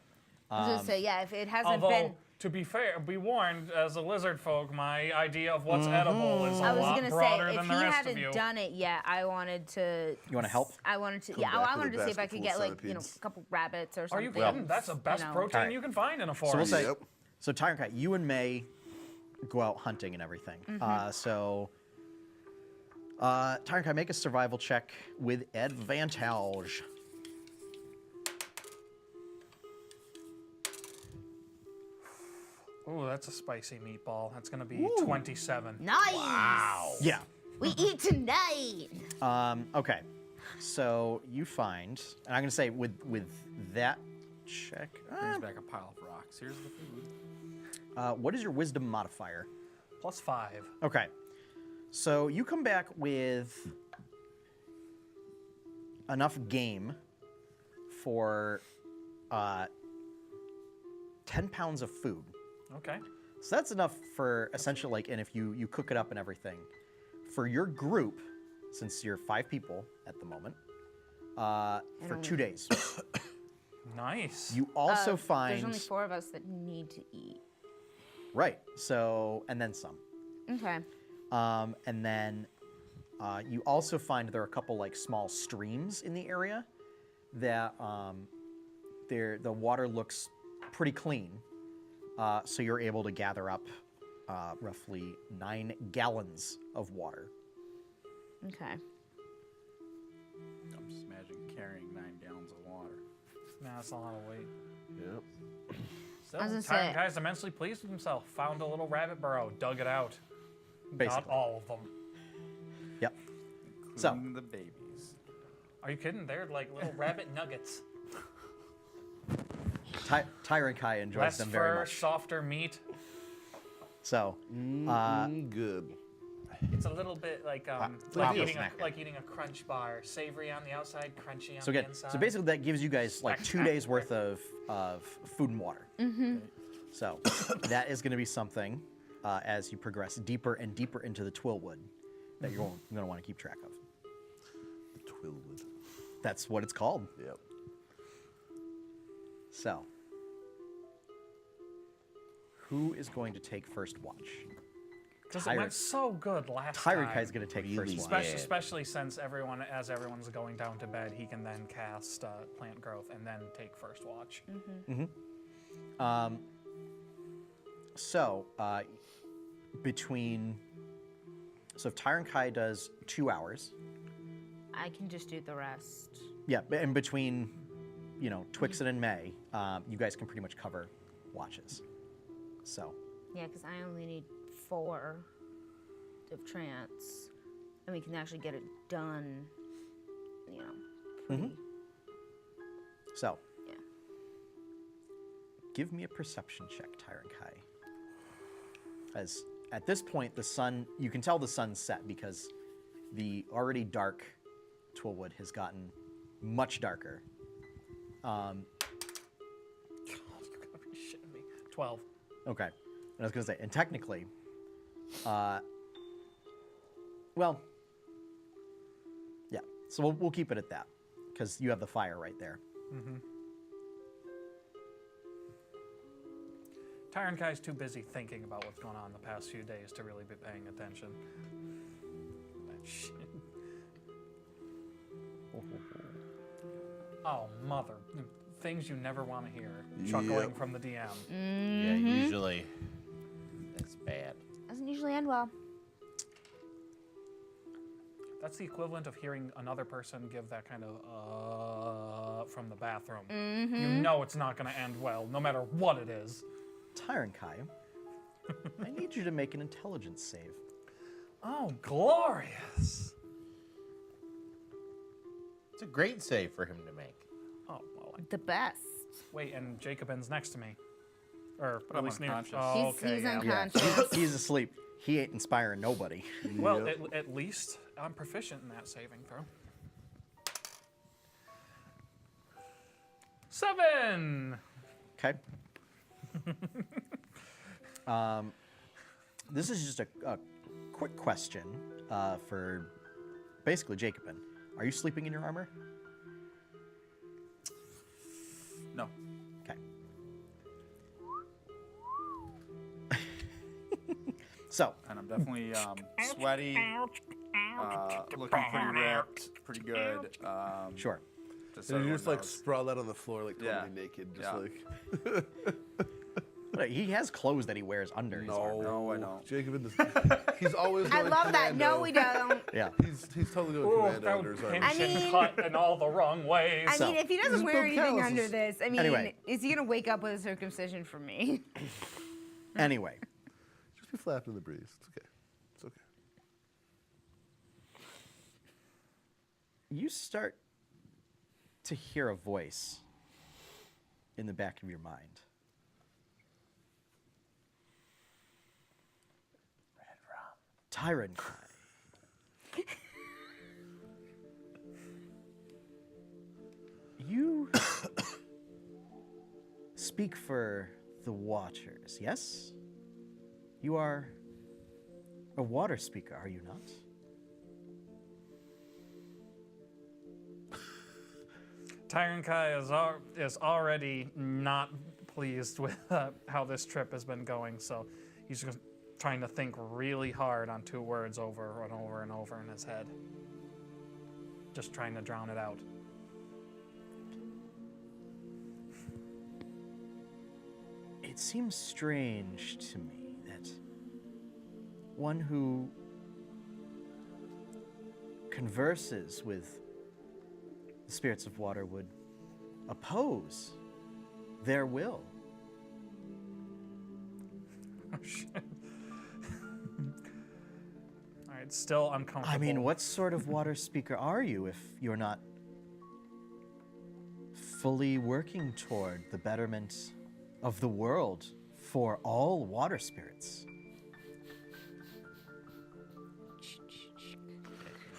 I was gonna say, yeah, if it hasn't Although, been. to be fair, be warned, as a lizard folk, my idea of what's edible is a I was lot gonna broader say, if than he the rest of you. hadn't done it yet, I wanted to. You wanna help? I wanted to. Come Yeah, back I with a wanted to see if I basket could full get of like a centipedes. couple rabbits or Are something. you kidding? That's the best protein Alright. you can find in a forest. So we'll say, Yep. so Tyron Kai, you and May go out hunting and everything. Tyron Kai, make a survival check with advantage. Ooh, that's a spicy meatball. That's gonna be 27. Nice. Yeah. We eat tonight. Okay. So you find, and I'm gonna say with that check, Brings back a pile of rocks. Here's the food. what is your wisdom modifier? +5. Okay. So you come back with enough game for 10 pounds of food. Okay. So that's enough for essentially like, and if you cook it up and everything, for your group, since you're 5 people at the moment, for 2 days. Nice. You also find There's only 4 of us that need to eat. right. So and then some. Okay. And then you also find there are a couple like small streams in the area that the water looks pretty clean. So you're able to gather up roughly 9 gallons of water. Okay. I'm just imagining carrying 9 gallons of water. Nah, that's a lot of weight. Yep. Still, I was gonna Tyron say- Kai's immensely pleased with himself. Found a little rabbit burrow, dug it out. Not Basically. all of them. Yep. So- Including the babies. Are you kidding? They're like little rabbit nuggets. Tyron Kai enjoys Less them very fur, much. softer meat. So Good. It's a little bit like Pablo eating snack. like eating a crunch bar, savory on the outside, crunchy on again, the inside. so basically that gives you guys like 2 days worth of food and water. So that is going to be something as you progress deeper and deeper into the Twillwood that you're going to want to keep track of. The Twillwood. That's what it's called. Yep. So, who is going to take first watch? Because it went so good last Tyron time. Kai's going to take Really first watch. did. Especially since everyone's going down to bed, he can then cast plant growth and then take first watch. So, so if Tyron Kai does 2 hours, I can just do the rest. yeah, and between, Twixen and May, you guys can pretty much cover watches. So, Yeah, because I only need 4 of trance, and we can actually get it done. Pretty. so Yeah. give me a perception check, Tyron Kai. As at this point, the sun, you can tell the sun's set because the already dark Twillwood has gotten much darker. You gotta be shitting me. 12. Okay. And I was going to say, and technically, well, yeah. So we'll keep it at that because you have the fire right there. Tyron Kai's too busy thinking about what's going on the past few days to really be paying attention. That shit. Oh, mother. Things you never want to hear. Chuckling Yep. from the DM. Yeah, usually that's bad. Doesn't usually end well. That's the equivalent of hearing another person give that kind of from the bathroom. You know it's not going to end well, no matter what it is. Tyron Kai, I need you to make an intelligence save. Oh, glorious. It's a great save for him to make. Oh, well, The best. wait, and Jacobin's next to me. Or But at I'm least near. unconscious. Oh, He's okay, yeah. unconscious. He's asleep. He ain't inspiring nobody. Well, Yep. at least I'm proficient in that saving throw. 7! Okay. This is just a quick question for basically Jacobin. Are you sleeping in your armor? No. Okay. So, And I'm definitely sweaty, looking pretty ripped, pretty good. sure. Just And you're everyone just like knows. sprawled out on the floor, like totally Yeah. naked, just Yeah. like. But he has clothes that he wears under his armor. No, I don't. Jacob in he's always. I going love that. No, commando. we don't. Yeah. He's totally doing Ooh, commando that under his would armor. pinch I and mean- cut in all the wrong ways. I mean, if he doesn't Just wear build anything calluses. under this, I mean, Anyway. is he gonna wake up with a circumcision for me? Anyway, Just be flapping in the breeze. It's okay. It's okay. you start to hear a voice in the back of your mind. Tyron Kai. You speak for the waters, yes? You are a water speaker, are you not? Tyron Kai is already not pleased with how this trip has been going, so he's just trying to think really hard on 2 words over and over and over in his head. Just trying to drown it out. It seems strange to me that one who converses with the spirits of water would oppose their will. Oh, shit. All right, still uncomfortable. I mean, what sort of water speaker are you if you're not fully working toward the betterment of the world for all water spirits?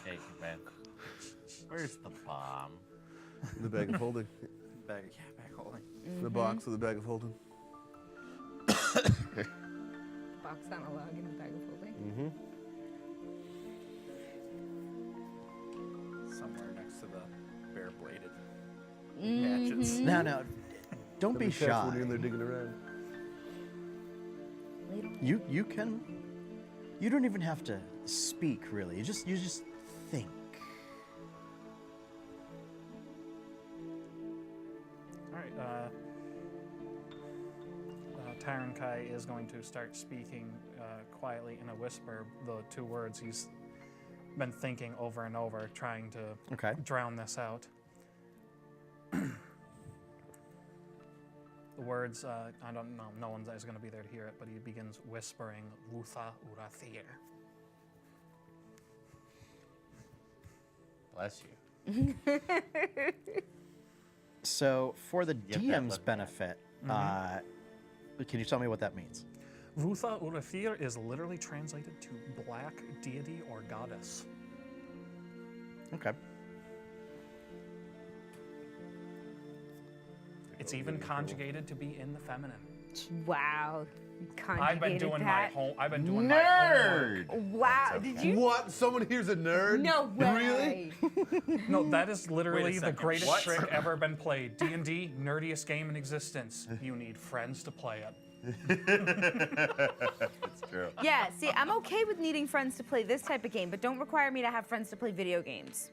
Hey, man. Where's the bomb? In the bag of holding. Bag holding. The box of the bag of holding. Box on a log in the bag of holding. Somewhere next to the bare-bladed hatchets. Now, don't be Careful when shy. you're in there digging around. You can. You don't even have to speak really. You just think. All right. Tyron Kai is going to start speaking quietly in a whisper the 2 words he's been thinking over and over, trying to Okay. drown this out. The words, I don't know, no one's going to be there to hear it, but he begins whispering, Lutha Urathir. Bless you. So for the Get that DM's look back. benefit, can you tell me what that means? Lutha Urathir is literally translated to black deity or goddess. Okay. It's even conjugated to be in the feminine. Wow. I've been doing that. my home. I've been doing my homework. Nerd. Wow. That's Did okay. you? What? Someone here's a nerd? No way. Really? No, that is literally the second, greatest what? trick ever been played. D&D, nerdiest game in existence. You need friends to play it. That's true. Yeah, see, I'm okay with needing friends to play this type of game, but don't require me to have friends to play video games.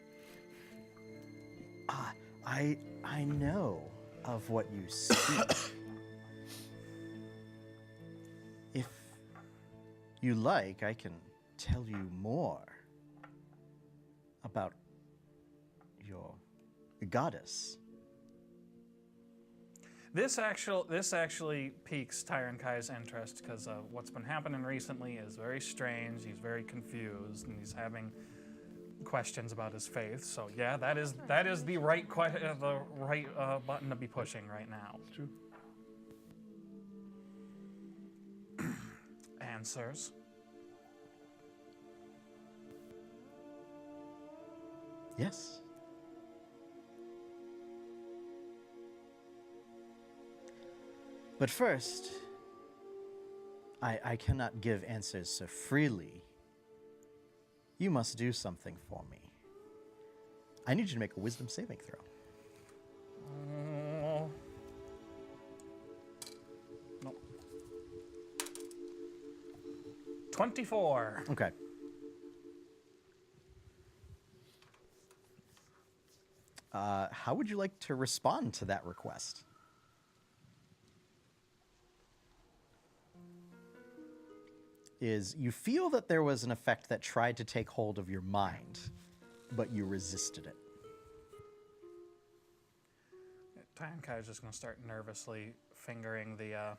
I know of what you speak. If you like, I can tell you more about your goddess. This actually piques Tyron Kai's interest because what's been happening recently is very strange. He's very confused and he's having questions about his faith. So yeah, that is the right button to be pushing right now. It's true. Answers. Yes. But first, I cannot give answers so freely. You must do something for me. I need you to make a wisdom saving throw. Nope. 24. Okay. How would you like to respond to that request? Is you feel that there was an effect that tried to take hold of your mind, but you resisted it. Tyron Kai is just going to start nervously fingering the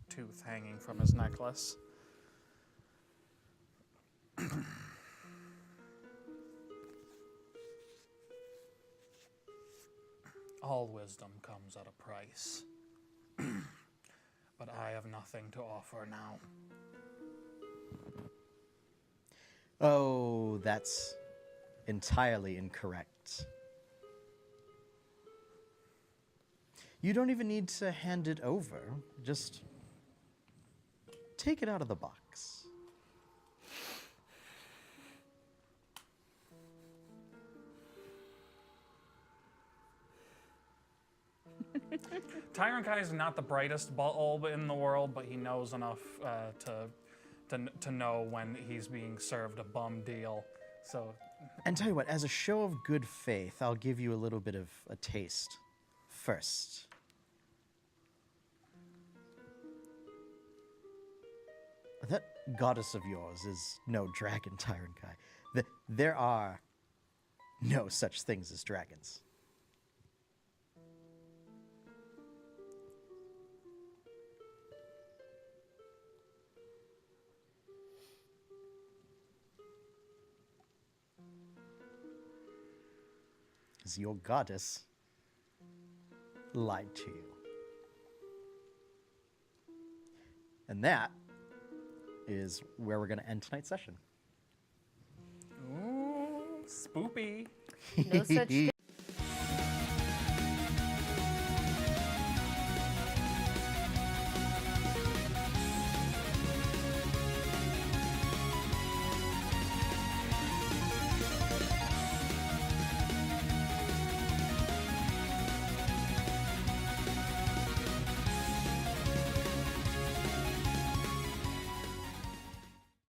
tooth hanging from his necklace. All wisdom comes at a price. But I have nothing to offer now. Oh, that's entirely incorrect. You don't even need to hand it over. Just take it out of the box. Tyron Kai is not the brightest bulb in the world, but he knows enough to know when he's being served a bum deal. So, And tell you what, as a show of good faith, I'll give you a little bit of a taste first. That goddess of yours is no dragon, Tyron Kai. There are no such things as dragons. Because your goddess lied to you. And that is where we're going to end tonight's session. ooh, spoopy. No such thing.